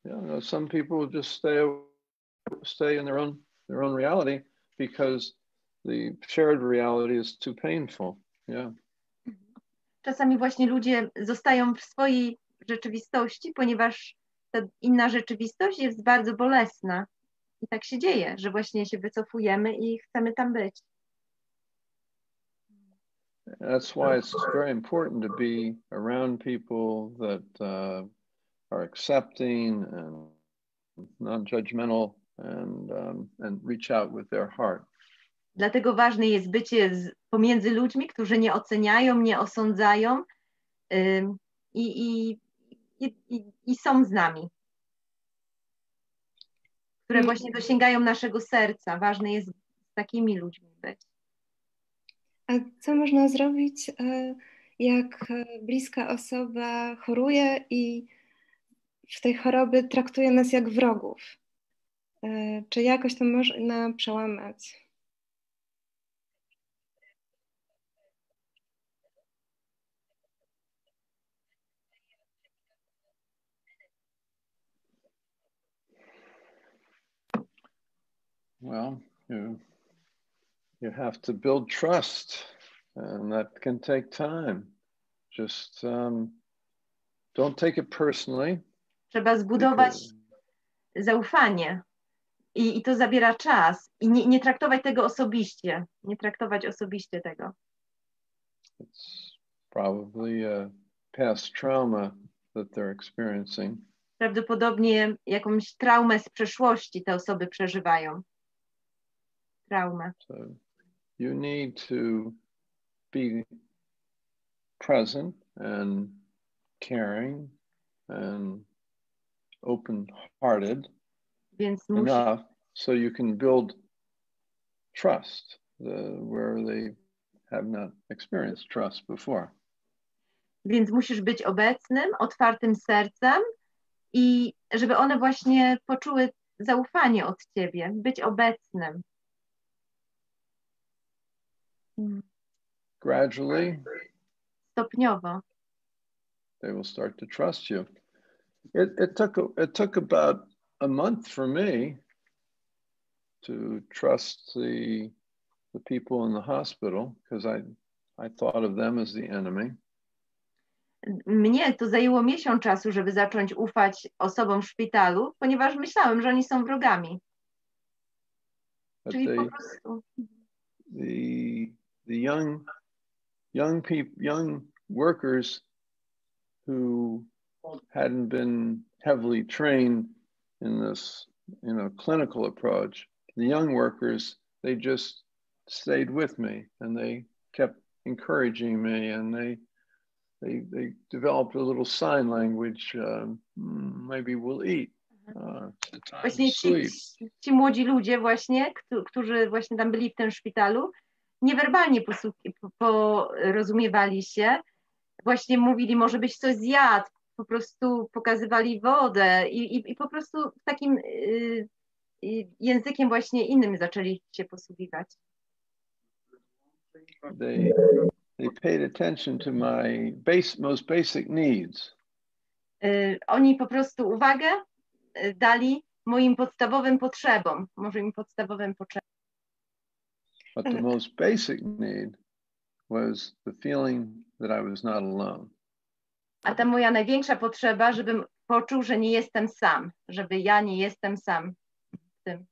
No, some people just stay in their own reality because the shared reality is too painful. Yeah. Czasami właśnie ludzie zostają w swojej rzeczywistości, ponieważ ta inna rzeczywistość jest bardzo bolesna. I tak się dzieje, że właśnie się wycofujemy i chcemy tam być. That's why it's very important to be around people that are accepting and non-judgmental and reach out with their heart. Dlatego ważne jest bycie pomiędzy ludźmi, którzy nie oceniają, nie osądzają i są z nami, które właśnie dosięgają naszego serca. Ważne jest z takimi ludźmi być. A co można zrobić, jak bliska osoba choruje i w tej chorobie traktuje nas jak wrogów? Czy jakoś to można przełamać? Well, you have to build trust, and that can take time. Just don't take it personally. Trzeba zbudować zaufanie i to zabiera czas i nie traktować tego osobiście, nie traktować osobiście tego. It's probably a past trauma that they're experiencing. Prawdopodobnie jakąś traumę z przeszłości te osoby przeżywają. Traumę. So you need to be present and caring and open-hearted enough so you can build trust where they have not experienced trust before. Więc musisz być obecnym, otwartym sercem i żeby one właśnie poczuły zaufanie od ciebie, być obecnym. Gradually, stopniowo, they will start to trust you. It took about a month for me to trust the people in the hospital because I thought of them as the enemy. Mnie to zajęło miesiąc czasu, żeby zacząć ufać osobom w szpitalu, ponieważ myślałem, że oni są wrogami. But Czyli po prostu. The young workers who hadn't been heavily trained in this, clinical approach, the young workers, they just stayed with me and they kept encouraging me, and they developed a little sign language. Maybe we'll eat. Właśnie ci młodzi ludzie właśnie, którzy właśnie tam byli w tym szpitalu, niewerbalnie porozumiewali się, właśnie mówili, może byś coś zjadł, po prostu pokazywali wodę i po prostu takim językiem właśnie innym zaczęli się posługiwać. They paid attention to my most basic needs. Oni po prostu uwagę dali moim podstawowym potrzebom, But the most basic need was the feeling that I was not alone. A ta moja największa potrzeba, żebym poczuł, że nie jestem sam, żeby ja nie jestem sam w tym.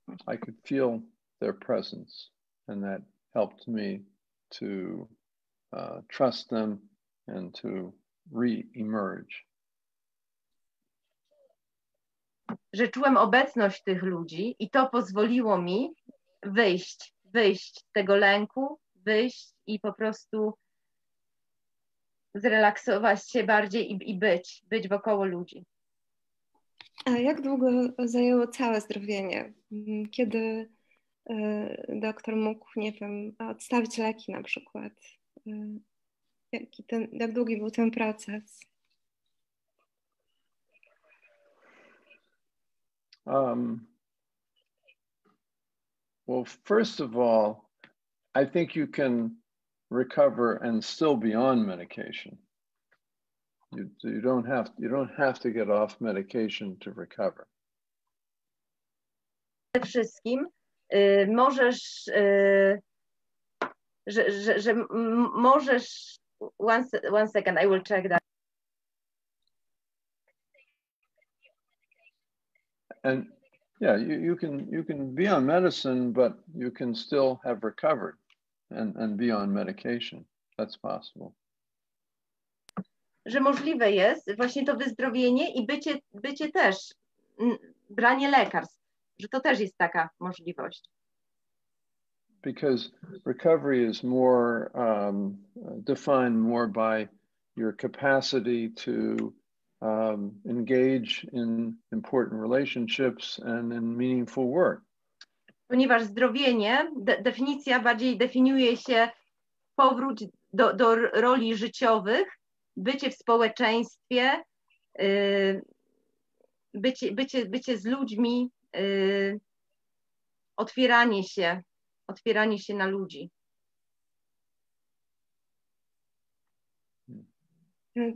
I could feel their presence, and that helped me to trust them and to re-emerge. Że czułem obecność tych ludzi i to pozwoliło mi wyjść z tego lęku, wyjść i po prostu zrelaksować się bardziej i być wokoło ludzi. A jak długo zajęło całe zdrowienie? Kiedy doktor mógł, nie wiem, odstawić leki na przykład? Jak długi był ten proces? Well, first of all, I think you can recover and still be on medication. You don't have to get off medication to recover. Przede wszystkim możesz, że możesz. One second, I will check that. And yeah, you can be on medicine, but you can still have recovered and be on medication. That's possible. Że możliwe jest właśnie to wyzdrowienie i bycie też branie lekarstw, że to też jest taka możliwość. Because recovery is more defined more by your capacity to engage in important relationships and in meaningful work. Ponieważ zdrowienie, definicja bardziej definiuje się powrót do roli życiowych, bycie w społeczeństwie, bycie z ludźmi, otwieranie się na ludzi.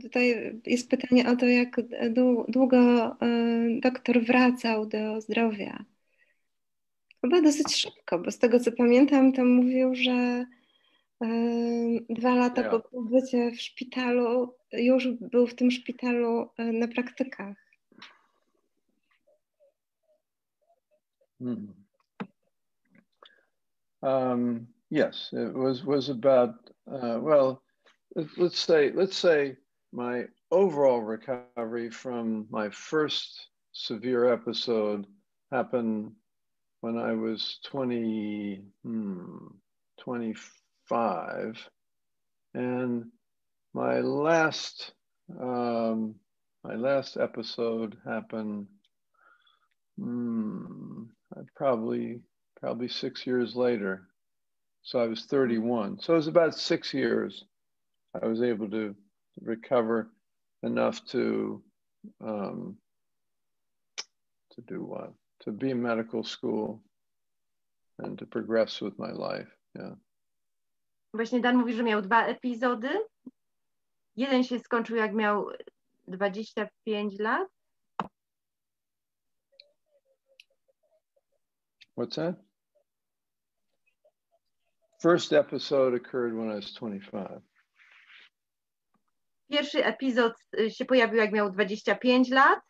Tutaj jest pytanie o to, jak długo doktor wracał do zdrowia. Chyba dosyć szybko, bo z tego co pamiętam, to mówił, że 2 lata po pobycie w szpitalu już był w tym szpitalu na praktykach. Yes, it was about well, let's say my overall recovery from my first severe episode happened when I was 25, and my last episode happened probably 6 years later. So I was 31. So it was about 6 years I was able to recover enough to do what? To be in medical school and to progress with my life. Yeah. Właśnie Dan mówi, że miał 2 epizody. Jeden się skończył, jak miał 25 lat. What's that? First episode occurred when I was 25. Pierwszy epizod się pojawił, jak miał 25 lat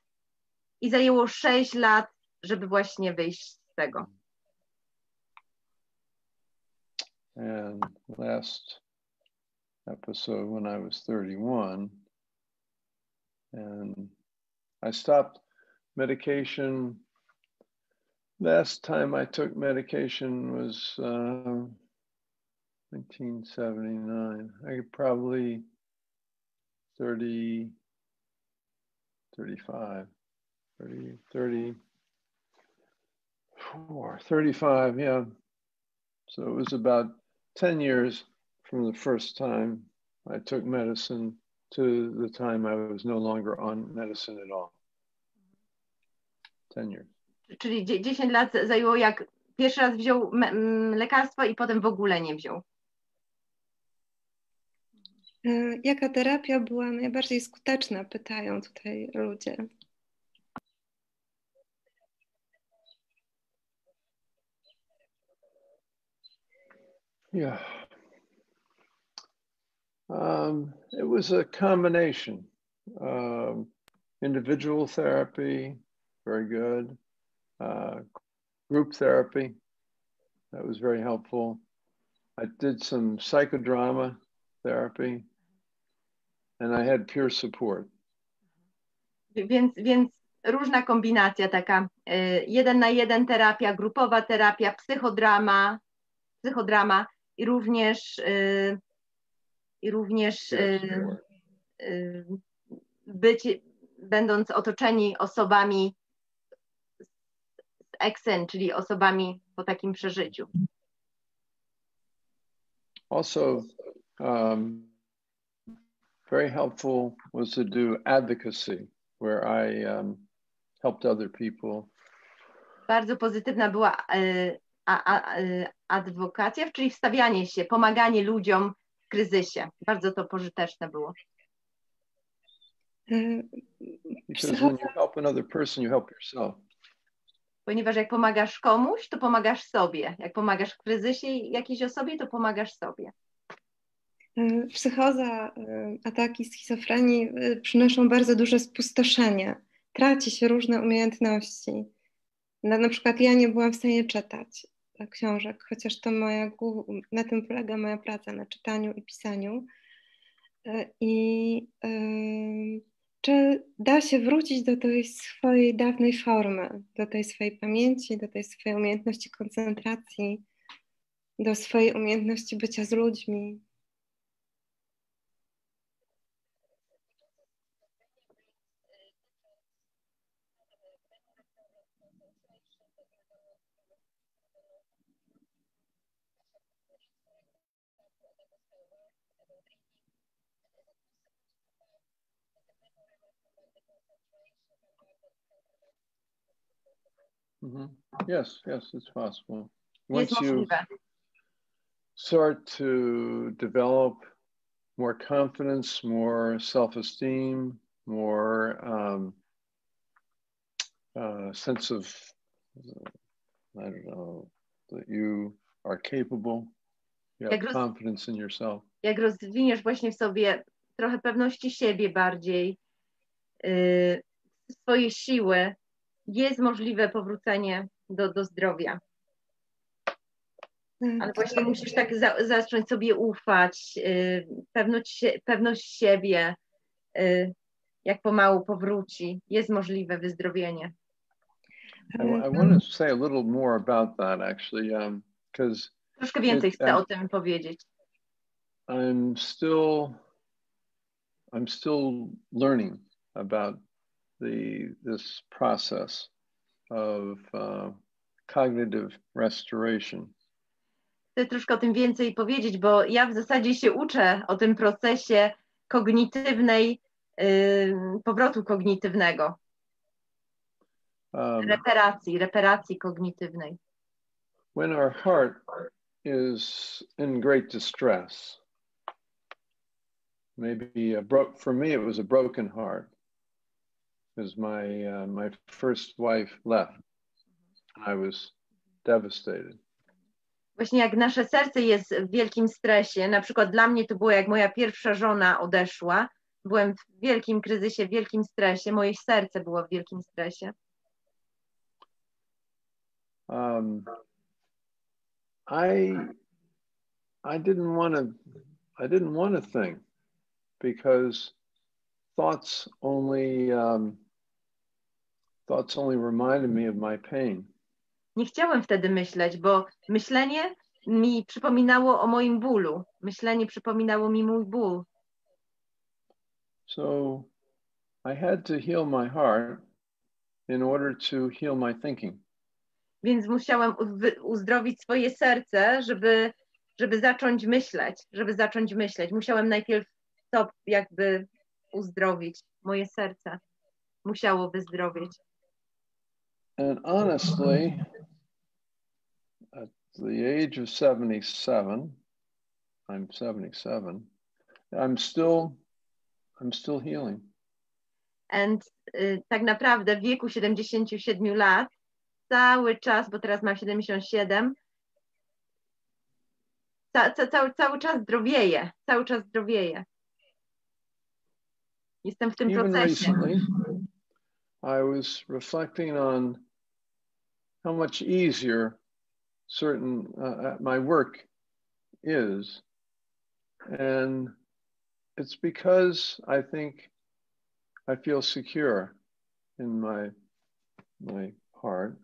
i zajęło 6 lat, żeby właśnie wyjść z tego. And last episode when I was 31, and I stopped medication. Last time I took medication was 1979. I probably 30, 35, 30, 34, 35, yeah. So it was about 10 years from the first time I took medicine to the time I was no longer on medicine at all. 10 years. Czyli 10 lat zajęło, jak pierwszy raz wziął lekarstwo i potem w ogóle nie wziął. Jaka terapia była najbardziej skuteczna, pytają tutaj ludzie. Yeah. It was a combination. Individual therapy, very good. Group therapy, that was very helpful. I did some psychodrama therapy, and I had peer support. Więc różna kombinacja taka, 1 na 1 terapia, grupowa terapia, psychodrama i również będąc otoczeni osobami z exen, czyli osobami po takim przeżyciu. Also, very helpful was to do advocacy, where I helped other people. Bardzo pozytywna była adwokacja, czyli wstawianie się, pomaganie ludziom w kryzysie. Bardzo to pożyteczne było. Because when you help another person, you help yourself. Ponieważ jak pomagasz komuś, to pomagasz sobie. Jak pomagasz w kryzysie jakiejś osobie, to pomagasz sobie. Psychoza, ataki schizofrenii przynoszą bardzo duże spustoszenie. Traci się różne umiejętności. Na przykład ja nie byłam w stanie czytać książek, chociaż to na tym polega moja praca, na czytaniu i pisaniu. I Czy da się wrócić do tej swojej dawnej formy, do tej swojej pamięci, do tej swojej umiejętności koncentracji, do swojej umiejętności bycia z ludźmi? Mm-hmm. Yes, it's possible. Jest Once you możliwe. start to develop more confidence, more self-esteem, more sense of, I don't know, that you are capable, you have confidence in yourself. Jak rozwiniesz właśnie w sobie trochę pewności siebie bardziej, swoje siły, jest możliwe powrócenie do zdrowia. Ale właśnie musisz tak zacząć sobie ufać, pewność siebie, jak pomału powróci, jest możliwe wyzdrowienie. I want to say a little more about that actually, because troszkę więcej chcę o tym powiedzieć. I'm still learning about this process of cognitive restoration. Chcę troszkę o tym więcej powiedzieć, bo ja w zasadzie się uczę o tym procesie kognitywnej, powrotu kognitywnego. Reparacji kognitywnej. When our heart is in great distress, maybe for me it was a broken heart, because my first wife left. I was devastated. Właśnie jak nasze serce jest w wielkim stresie, na przykład dla mnie to było jak moja pierwsza żona odeszła, byłem w wielkim kryzysie, w wielkim stresie, moje serce było w wielkim stresie. I didn't want to think, because thoughts only reminded me of my pain. Nie chciałem wtedy myśleć, bo myślenie mi przypominało o moim bólu. Myślenie przypominało mi mój ból. So I had to heal my heart in order to heal my thinking. Więc musiałem uzdrowić swoje serce, żeby zacząć myśleć. Musiałem najpierw to jakby uzdrowić. Moje serce musiało wyzdrowieć. And honestly, at the age of 77, I'm 77, I'm still healing. And tak naprawdę w wieku 77 lat cały czas, bo teraz mam 77, cały czas zdrowieję. Jestem w tym procesie. Recently, I was reflecting on how much easier my work is, and it's because I think I feel secure in my heart,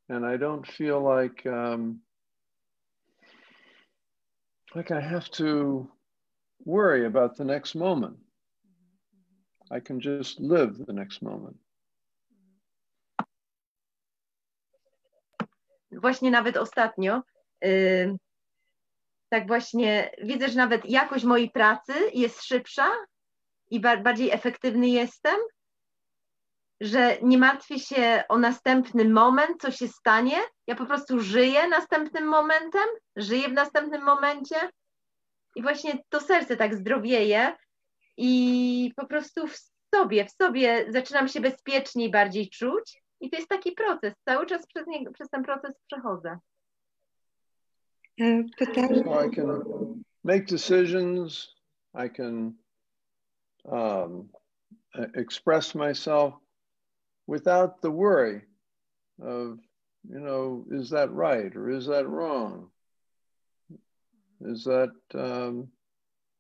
and I don't feel like I have to worry about the next moment. I can just live the next moment. Właśnie nawet ostatnio, tak właśnie widzę, że nawet jakość mojej pracy jest szybsza i bardziej efektywny jestem, że nie martwię się o następny moment, co się stanie. Ja po prostu żyję następnym momentem, żyję w następnym momencie i właśnie to serce tak zdrowieje i po prostu w sobie zaczynam się bezpieczniej bardziej czuć i to jest taki proces, cały czas przez ten proces przechodzę. So I can make decisions, I can express myself without the worry of, is that right or is that wrong? Is that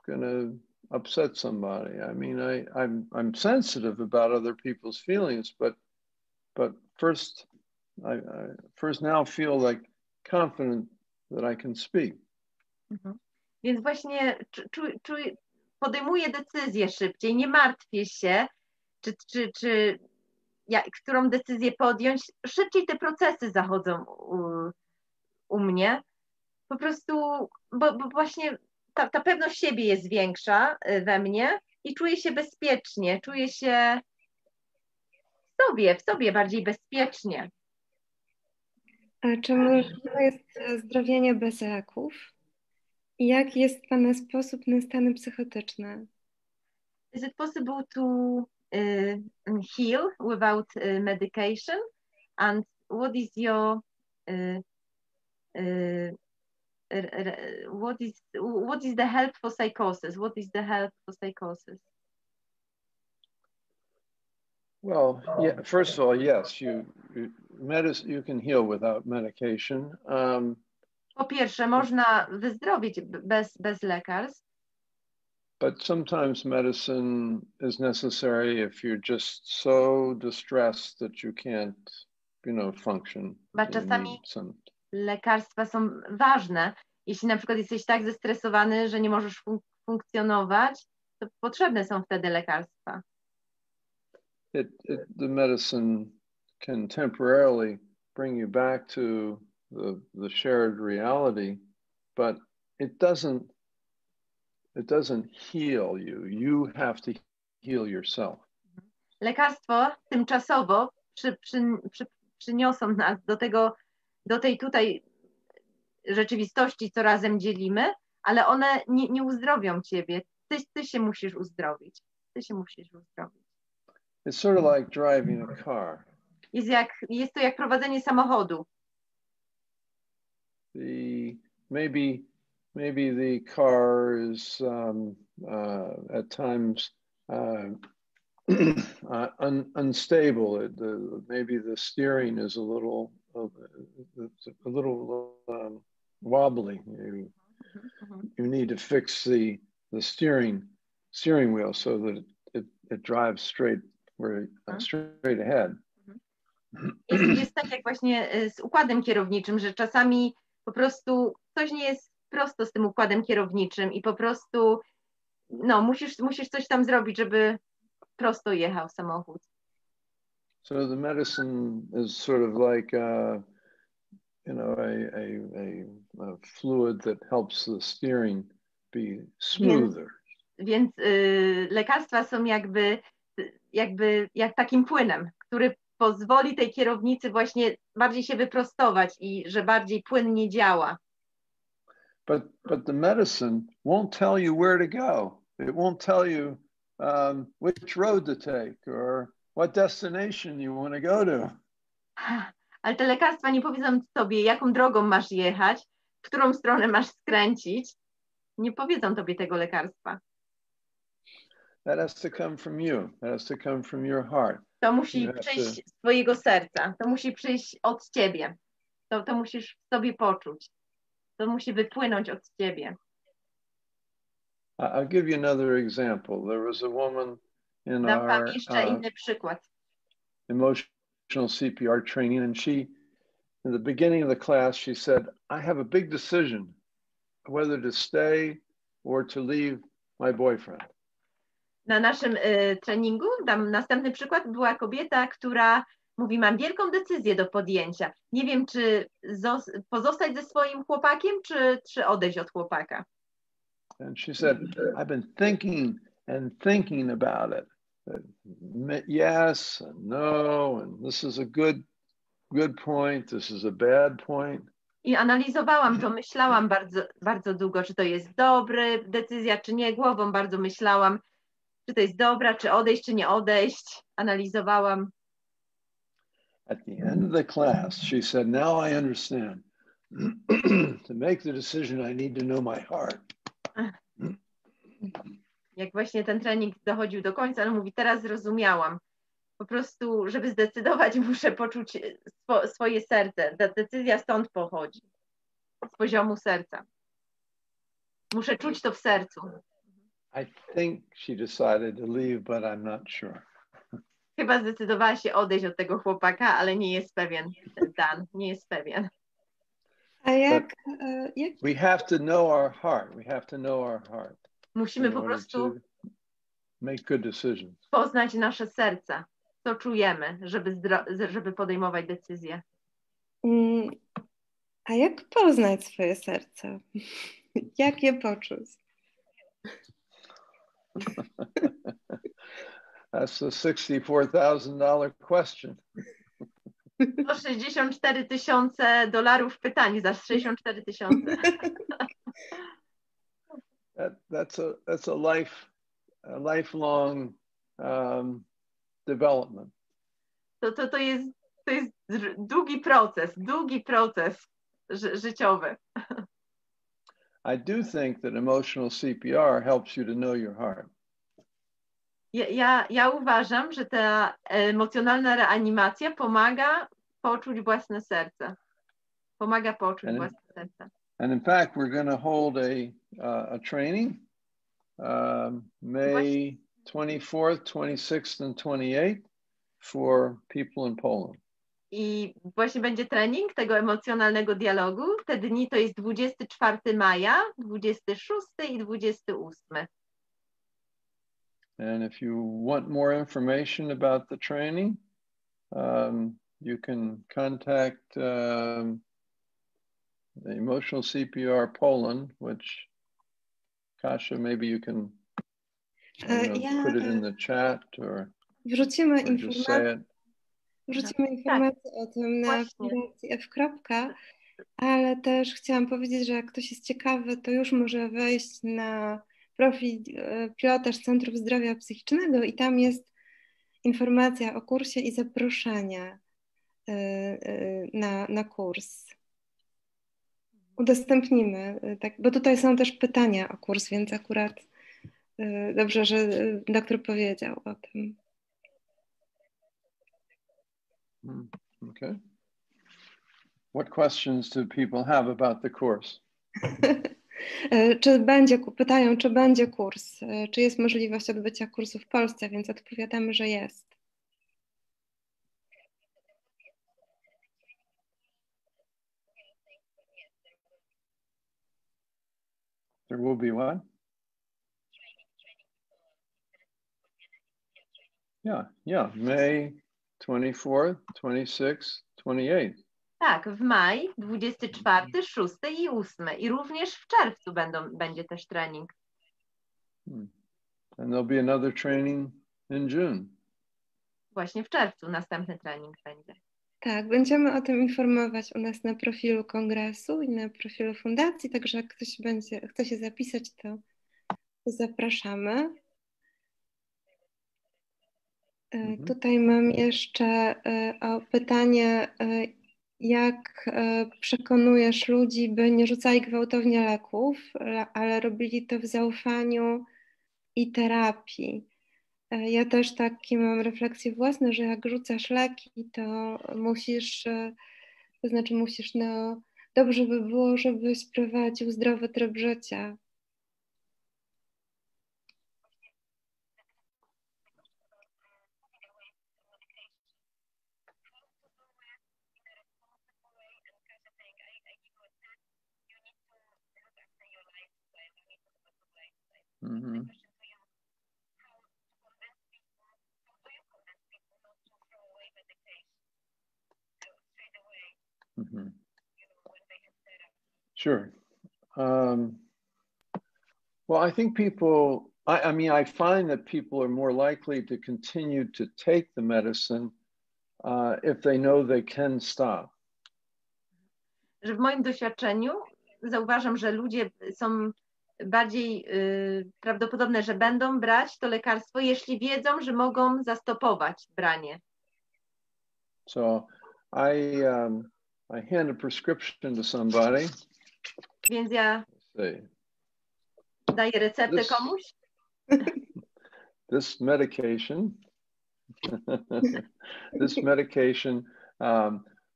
going to upset somebody. I mean, I'm sensitive about other people's feelings, but first I first now feel like confident that I can speak. Więc właśnie podejmuję decyzję szybciej, nie martwię się, którą decyzję podjąć. Szybciej te procesy zachodzą u mnie. Po prostu, bo właśnie ta pewność siebie jest większa we mnie i czuję się bezpiecznie, czuję się w sobie bardziej bezpiecznie. A czy możliwe jest zdrowienie bez leków? I jaki jest Pana sposób na stany psychotyczne? Is it possible to heal without medication? And what is your what is the help for psychosis? What is the help for psychosis? Well, yeah, first of all, yes, you can heal without medication. Po pierwsze, można wyzdrowieć bez lekarstw. But sometimes medicine is necessary if you're just so distressed that you can't, function. Bo czasami lekarstwa są ważne. Jeśli na przykład jesteś tak zestresowany, że nie możesz funkcjonować, to potrzebne są wtedy lekarstwa. The medicine can temporarily bring you back to the shared reality, but it doesn't heal you. You have to heal yourself. Lekarstwo tymczasowo przyniosą nas do tej tutaj rzeczywistości, co razem dzielimy, ale one nie uzdrowią ciebie. Ty się musisz uzdrowić. It's sort of like driving a car. Jest to jak prowadzenie samochodu. Maybe the car is at times unstable. Maybe the steering is a little wobbly. You need to fix the steering wheel so that it drives straight ahead. Jest tak jak właśnie z układem kierowniczym, że czasami po prostu coś nie jest prosto z tym układem kierowniczym i po prostu musisz coś tam zrobić, żeby prosto jechał samochód. So the medicine is sort of like a fluid that helps the steering be smoother. Więc lekarstwa są jakby jak takim płynem, który pozwoli tej kierownicy właśnie bardziej się wyprostować i że bardziej płynnie działa. But the medicine won't tell you where to go. It won't tell you which road to take or what destination you want to go to. Ale te lekarstwa nie powiedzą tobie, jaką drogą masz jechać, w którą stronę masz skręcić. Nie powiedzą tobie tego lekarstwa. That has to come from you. That has to come from your heart. To musi przyjść z twojego serca. To musi przyjść od ciebie. To musisz w sobie poczuć. To musi wypłynąć od ciebie. I'll give you another example. There was a woman in Dam wam our jeszcze inny przykład. emotional Cpr training, and she, in the beginning of the class, she said, I have a big decision whether to stay or to leave my boyfriend. Na naszym treningu, dam następny przykład, była kobieta, która mówi, mam wielką decyzję do podjęcia. Nie wiem, czy pozostać ze swoim chłopakiem, czy odejść od chłopaka. And she said, I've been thinking about it. Yes and no, and this is a good point, this is a bad point. I analizowałam to, myślałam bardzo, bardzo długo, czy to jest dobra decyzja, czy nie. Głową bardzo myślałam, czy to jest dobra, czy odejść, czy nie odejść. Analizowałam. At the end of the class, she said, now I understand. To make the decision, I need to know my heart. Jak właśnie ten trening dochodził do końca, on mówi, teraz zrozumiałam. Po prostu, żeby zdecydować, muszę poczuć swoje serce. Ta decyzja stąd pochodzi. Z poziomu serca. Muszę czuć to w sercu. I think she decided to leave, but I'm not sure. Chyba zdecydowała się odejść od tego chłopaka, ale nie jest pewien. Dan, nie jest pewien. A jak... We have to know our heart. We have to know our heart. Musimy po prostu make good decisions. poznać nasze serca, co czujemy, żeby podejmować decyzje. A jak poznać swoje serce? Jak je poczuć? That's a $64,000 question. To $64,000 pytań za 64,000. That's a lifelong development. To jest długi proces życiowy. I do think that emotional CPR helps you to know your heart. Ja uważam, że ta emocjonalna reanimacja pomaga poczuć własne serce. Pomaga poczuć własne serce. And in fact, we're going to hold a training May 24th, 26th, and 28th for people in Poland. I właśnie będzie trening tego emocjonalnego dialogu. Te dni to jest 24 maja, 26 i 28. And if you want more information about the training, you can contact the Emotional CPR Poland, which, Kasia, maybe you can put it in the chat or wrzucimy just say it. Wrzucimy informację o tym na fundacji F. Ale też chciałam powiedzieć, że jak ktoś jest ciekawy, to już może wejść na profil pilotaż Centrum Zdrowia Psychicznego i tam jest informacja o kursie i zaproszenie na kurs. Udostępnimy, tak, bo tutaj są też pytania o kurs, więc akurat dobrze, że doktor powiedział o tym. Okay. What questions do people have about the course? Pytają, czy będzie kurs, czy jest możliwość odbycia kursu w Polsce, więc odpowiadamy, że jest. There will be what? Yeah, May 24th, 26th, 28th. Tak, w maj 24, 6 i 8. I również w czerwcu będzie też trening. And there'll be another training in June. Właśnie w czerwcu następny trening będzie. Tak, będziemy o tym informować u nas na profilu Kongresu i na profilu fundacji, także jak ktoś chce się zapisać, to zapraszamy. Tutaj mam jeszcze pytanie, jak przekonujesz ludzi, by nie rzucali gwałtownie leków, ale robili to w zaufaniu i terapii. Ja też takie mam refleksje własne, że jak rzucasz leki, to musisz, dobrze by było, żebyś prowadził zdrowy tryb życia. Mm-hmm. Mm-hmm. Sure. Well, I think people, I find that people are more likely to continue to take the medicine if they know they can stop. Że w moim doświadczeniu zauważam, że ludzie są bardziej prawdopodobne, że będą brać to lekarstwo, jeśli wiedzą, że mogą zastopować branie. So I hand a prescription to somebody. Więc ja daję receptę komuś. This medication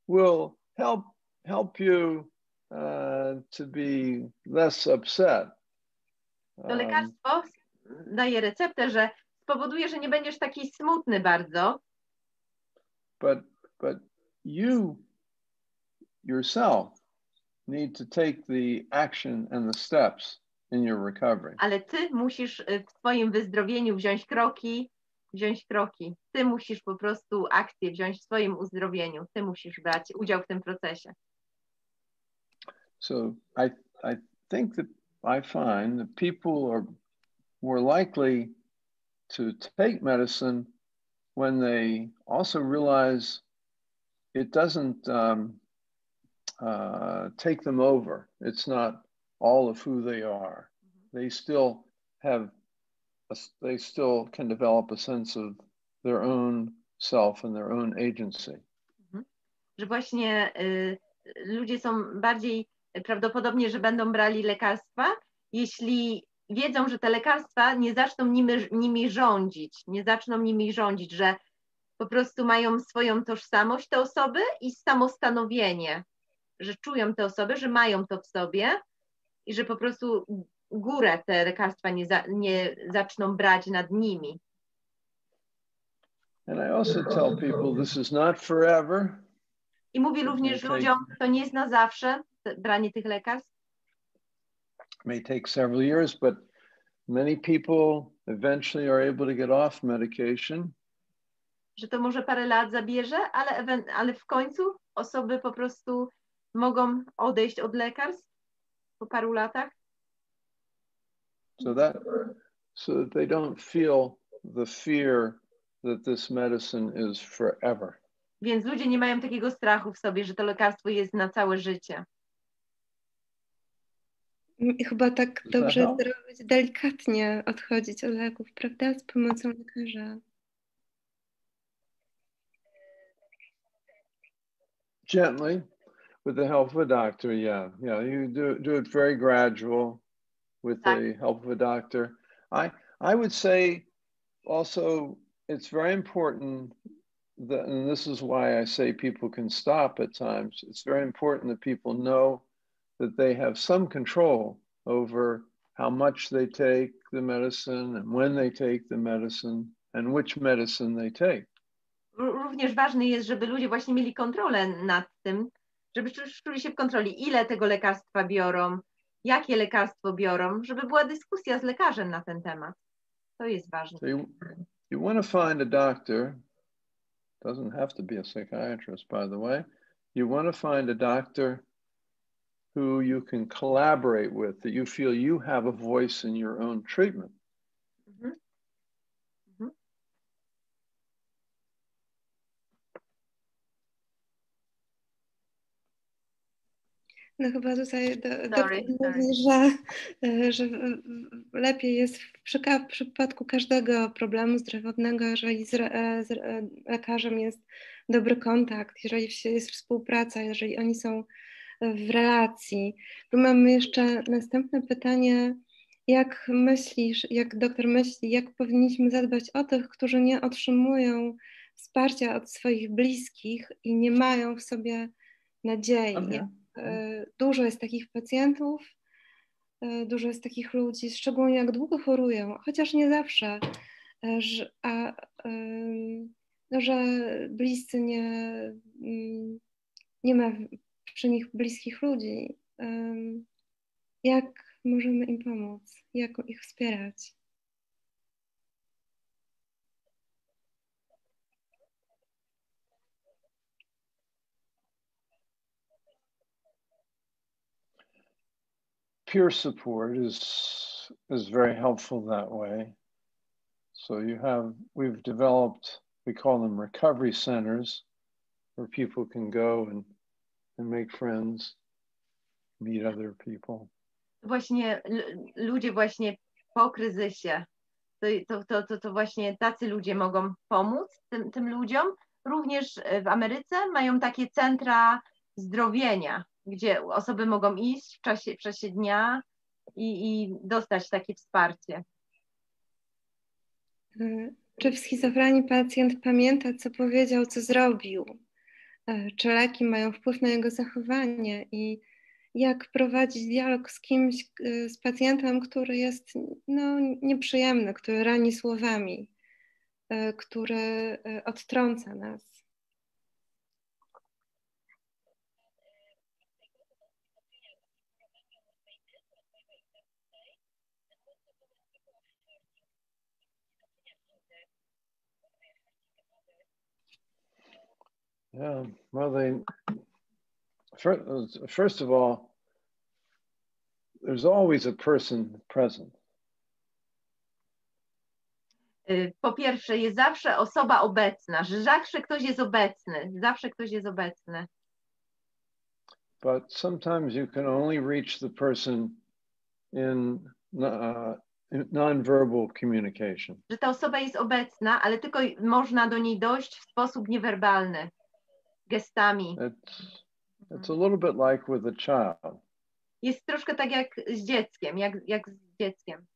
will help you to be less upset. To lekarstwo daje receptę, że spowoduje, że nie będziesz taki smutny bardzo. But you yourself need to take the action and the steps in your recovery. Ale ty musisz w swoim wyzdrowieniu wziąć kroki. Ty musisz po prostu akcję wziąć w swoim uzdrowieniu. Ty musisz brać udział w tym procesie. So I think that I find that people are more likely to take medicine when they also realize it doesn't take them over. It's not all of who they are. They still can develop a sense of their own self and their own agency. Że właśnie ludzie są bardziej prawdopodobnie, że będą brali lekarstwa, jeśli wiedzą, że te lekarstwa nie zaczną nimi rządzić, że po prostu mają swoją tożsamość te osoby i samostanowienie, że czują te osoby, że mają to w sobie i że po prostu górę te lekarstwa nie zaczną brać nad nimi. And I also tell people this is not forever. I mówię również ludziom, to nie jest na zawsze branie tych lekarstw. May take several years, but many people eventually are able to get off medication. Że to może parę lat zabierze, ale w końcu osoby po prostu mogą odejść od lekarstw po paru latach. So that they don't feel the fear that this medicine is forever. Więc ludzie nie mają takiego strachu w sobie, że to lekarstwo jest na całe życie. I chyba tak dobrze zrobić, delikatnie odchodzić od leków, prawda? Z pomocą lekarza. Gently, with the help of a doctor, yeah. You do it very gradual with the help of a doctor. I would say also it's very important that, and this is why I say people can stop at times, it's very important that people know that they have some control over how much they take the medicine and when they take the medicine and which medicine they take. Również ważne jest, żeby ludzie właśnie mieli kontrolę nad tym, żeby czuli się w kontroli, ile tego lekarstwa biorą, jakie lekarstwo biorą, żeby była dyskusja z lekarzem na ten temat. To jest ważne. So you want to find a doctor, doesn't have to be a psychiatrist, by the way. You want to find a doctor who you can collaborate with, that you feel you have a voice in your own treatment. No chyba tutaj doktor mówi, że lepiej jest w przypadku każdego problemu zdrowotnego, jeżeli z lekarzem jest dobry kontakt, jeżeli jest współpraca, jeżeli oni są w relacji. Tu mamy jeszcze następne pytanie. Jak myślisz, jak doktor myśli, jak powinniśmy zadbać o tych, którzy nie otrzymują wsparcia od swoich bliskich i nie mają w sobie nadziei? Okay. Dużo jest takich pacjentów, dużo jest takich ludzi, szczególnie jak długo chorują, chociaż nie zawsze, że bliscy nie ma przy nich bliskich ludzi. Jak możemy im pomóc? Jak ich wspierać? Peer support is very helpful that way. So we've developed, we call them recovery centers, where people can go and make friends, meet other people. Właśnie ludzie właśnie po kryzysie, to właśnie tacy ludzie mogą pomóc tym ludziom. Również w Ameryce mają takie centra zdrowienia, gdzie osoby mogą iść w czasie dnia i dostać takie wsparcie. Czy w schizofrenii pacjent pamięta, co powiedział, co zrobił? Czy leki mają wpływ na jego zachowanie? I jak prowadzić dialog z kimś, z pacjentem, który jest no, nieprzyjemny, który rani słowami, który odtrąca nas. Yeah, well, first of all, there's always a person present. Po pierwsze, jest zawsze osoba obecna, że zawsze ktoś jest obecny, zawsze ktoś jest obecny. But sometimes you can only reach the person in non-verbal communication. Że ta osoba jest obecna, ale tylko można do niej dojść w sposób niewerbalny, gestami. It's a little bit like with a child. Jest troszkę tak jak z dzieckiem, jak z dzieckiem.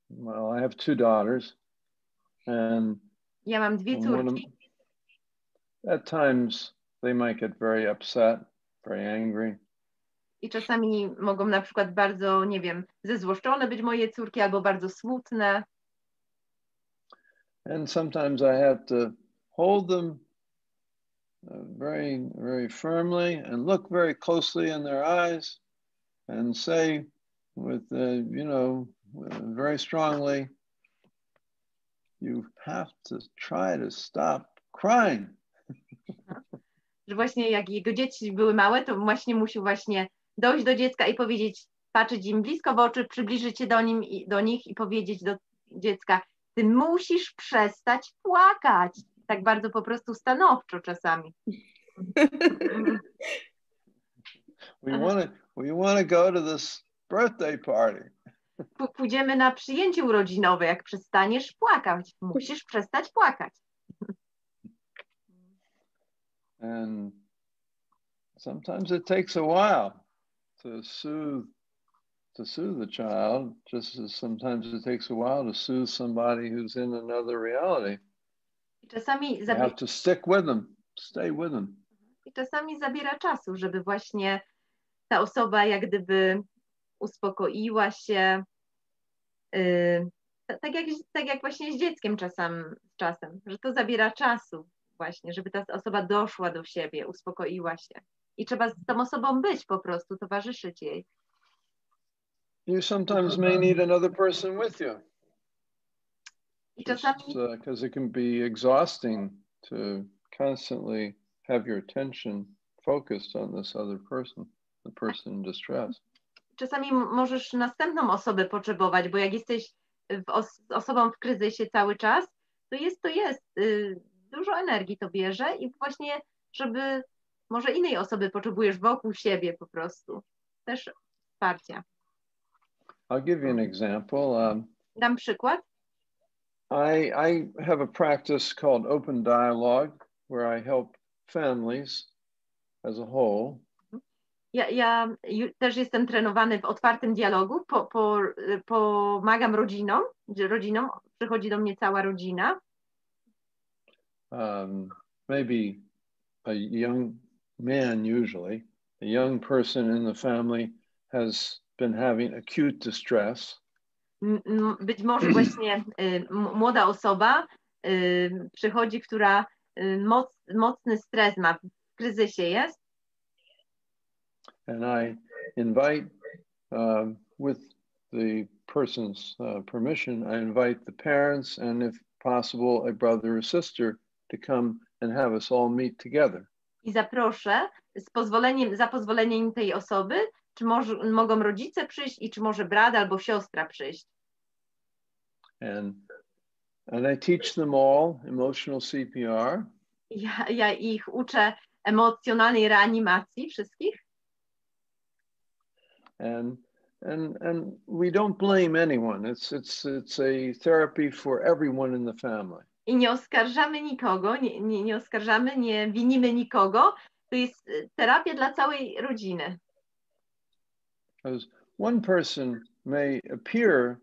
Well, I have two daughters, and ja mam dwie córki. At times they might get very upset, very angry. I czasami mogą na przykład bardzo, nie wiem, zezłoszczone być moje córki, albo bardzo smutne. And sometimes I have to hold them very, very firmly and look very closely in their eyes and say with, very strongly, you have to try to stop crying. Że właśnie jak jego dzieci były małe, to właśnie musiał właśnie dojść do dziecka i powiedzieć, patrzeć im blisko w oczy, przybliżyć się do nich i powiedzieć do dziecka, ty musisz przestać płakać. Tak bardzo po prostu stanowczo czasami. We want to go to this birthday party. Pójdziemy na przyjęcie urodzinowe, jak przestaniesz płakać. Musisz przestać płakać. And sometimes it takes a while to soothe the child, just as sometimes it takes a while to soothe somebody who's in another reality. I czasami you have to stick with them, stay with them. I czasami zabiera czasu, żeby właśnie ta osoba jak gdyby uspokoiła się, tak jak właśnie z dzieckiem czasem, że to zabiera czasu właśnie, żeby ta osoba doszła do siebie, uspokoiła się. I trzeba z tą osobą być po prostu, towarzyszyć jej. You sometimes may need another person with you. I czasami, because it can be exhausting to constantly have your attention focused on this other person, the person in distress. Czasami możesz następną osobę potrzebować, bo jak jesteś osobą w kryzysie cały czas, to jest dużo energii to bierze i właśnie, żeby może innej osoby potrzebujesz wokół siebie po prostu. Też wsparcia. I'll give you an example. Dam przykład. I have a practice called open dialogue, where I help families as a whole. Ja też jestem trenowany w otwartym dialogu, pomagam rodzinom, przychodzi do mnie cała rodzina. Maybe a young man, usually, a young person in the family has been having acute distress. Być może właśnie młoda osoba przychodzi, która mocny stres ma, w kryzysie jest. And I invite, with the person's permission, I invite the parents and if possible a brother or sister to come and have us all meet together. I zaproszę za pozwoleniem tej osoby, czy mogą rodzice przyjść i czy może brat albo siostra przyjść. And I teach them all emotional CPR. Ja ich uczę emocjonalnej reanimacji wszystkich. And we don't blame anyone. It's a therapy for everyone in the family. I nie oskarżamy nikogo, nie oskarżamy, nie winimy nikogo. To jest terapia dla całej rodziny. Because one person may appear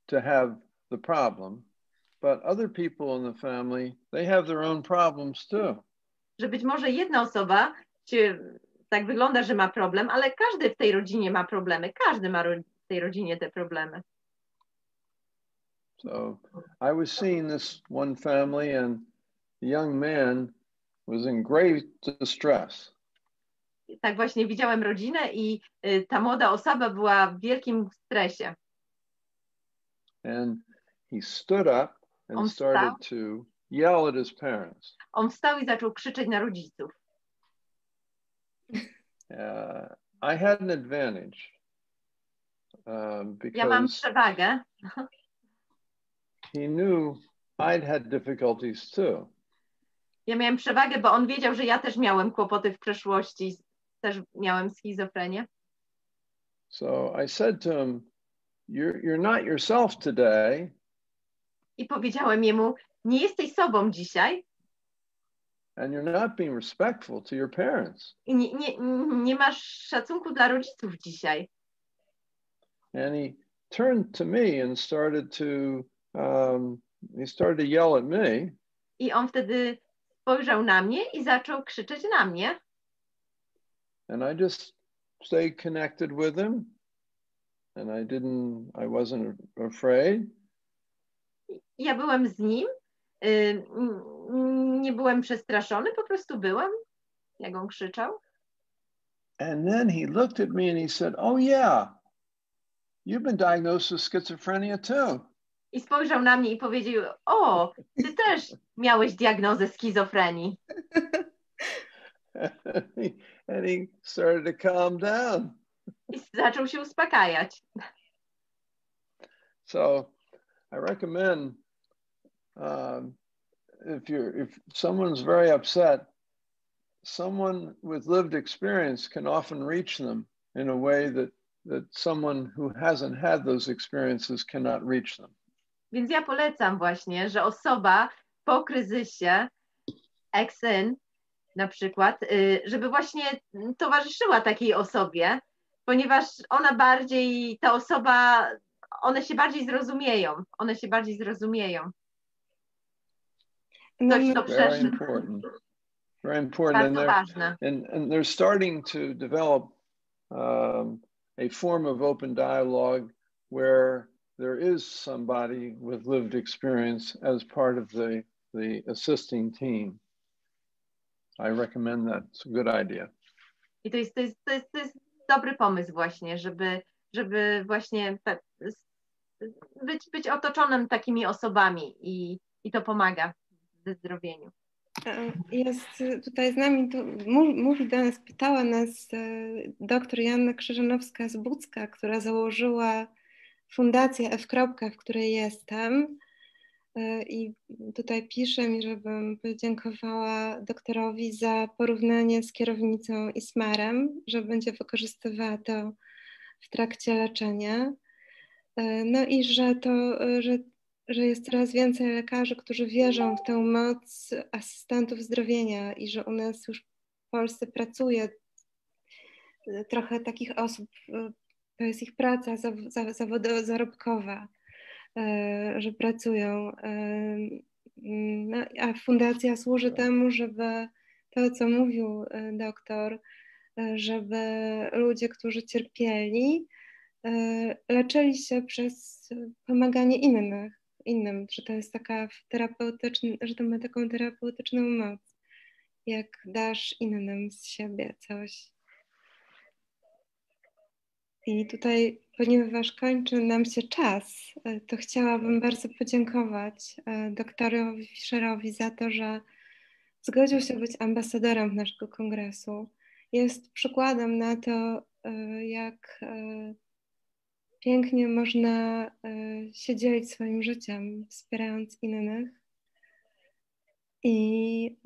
to have the problem, but other people in the family, they have their own problems too. Że być może jedna osoba się tak wygląda, że ma problem, ale każdy w tej rodzinie ma problemy. Każdy ma w tej rodzinie te problemy. So I was seeing this one family, and the young man was in great distress. Tak właśnie widziałem rodzinę i ta młoda osoba była w wielkim stresie. And he stood up and started to yell at his parents. On wstał i zaczął krzyczeć na rodziców. I had an advantage because ja mam przewagę. He knew I'd had difficulties too. Ja miałem przewagę, bo on wiedział, że ja też miałem kłopoty w przeszłości, też miałem schizofrenię. So I said to him, you're not yourself today. I powiedziałem jemu, nie jesteś sobą dzisiaj. And you're not being respectful to your parents. I nie masz szacunku dla rodziców dzisiaj. And he turned to me and started to yell at me. I on wtedy spojrzał na mnie i zaczął krzyczeć na mnie. And I just stayed connected with him. And I wasn't afraid. Ja byłem z nim. Nie byłem przestraszony, po prostu byłem, jak on krzyczał. And then he looked at me and he said, "Oh yeah, you've been diagnosed with schizophrenia too." I spojrzał na mnie i powiedział, o, ty też miałeś diagnozę schizofrenii. And he started to calm down. I zaczął się uspokajać. So I recommend if someone's very upset, someone with lived experience can often reach them in a way that someone who hasn't had those experiences cannot reach them. Więc ja polecam właśnie, że osoba po kryzysie, ex-in na przykład, żeby właśnie towarzyszyła takiej osobie, ponieważ ta osoba, one się bardziej zrozumieją. Ktoś to przeżył. Very important. Bardzo ważne. And they're starting to develop a form of open dialogue where there is somebody with lived experience as part of the assisting team. I recommend that. It's a good idea. I to jest dobry pomysł właśnie, żeby właśnie być otoczonym takimi osobami i to pomaga w zdrowieniu. Jest tutaj z nami, mówi do nas, pytała nas dr Joanna Krzyżanowska-Zbudzka, która założyła fundację F., w której jestem. I tutaj pisze mi, żebym podziękowała doktorowi za porównanie z kierownicą i smerem, że będzie wykorzystywała to w trakcie leczenia. No i że jest coraz więcej lekarzy, którzy wierzą w tę moc asystentów zdrowienia i że u nas już w Polsce pracuje trochę takich osób, to jest ich praca zarobkowa, że pracują. No, a fundacja służy temu, żeby to, co mówił doktor, żeby ludzie, którzy cierpieli, leczyli się przez pomaganie innym, że to jest taka że to ma taką terapeutyczną moc, jak dasz innym z siebie coś. I tutaj, ponieważ kończy nam się czas, to chciałabym bardzo podziękować doktorowi Fischerowi za to, że zgodził się być ambasadorem naszego kongresu. Jest przykładem na to, jak pięknie można się dzielić swoim życiem, wspierając innych. I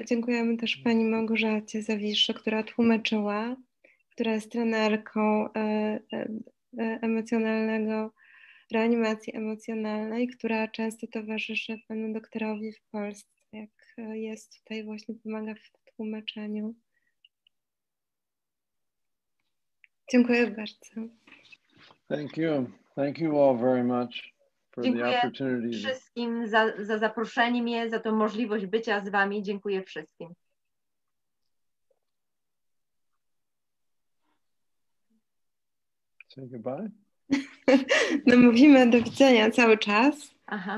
dziękujemy też pani Małgorzacie Zawiszy, która tłumaczyła, która jest trenerką reanimacji emocjonalnej, która często towarzyszy panu doktorowi w Polsce, jak jest tutaj właśnie, pomaga w tłumaczeniu. Dziękuję bardzo. Thank you all very much for the opportunity. Dziękuję wszystkim za zaproszenie mnie, za tą możliwość bycia z wami. Dziękuję wszystkim. Say goodbye? No mówimy do widzenia cały czas. Aha.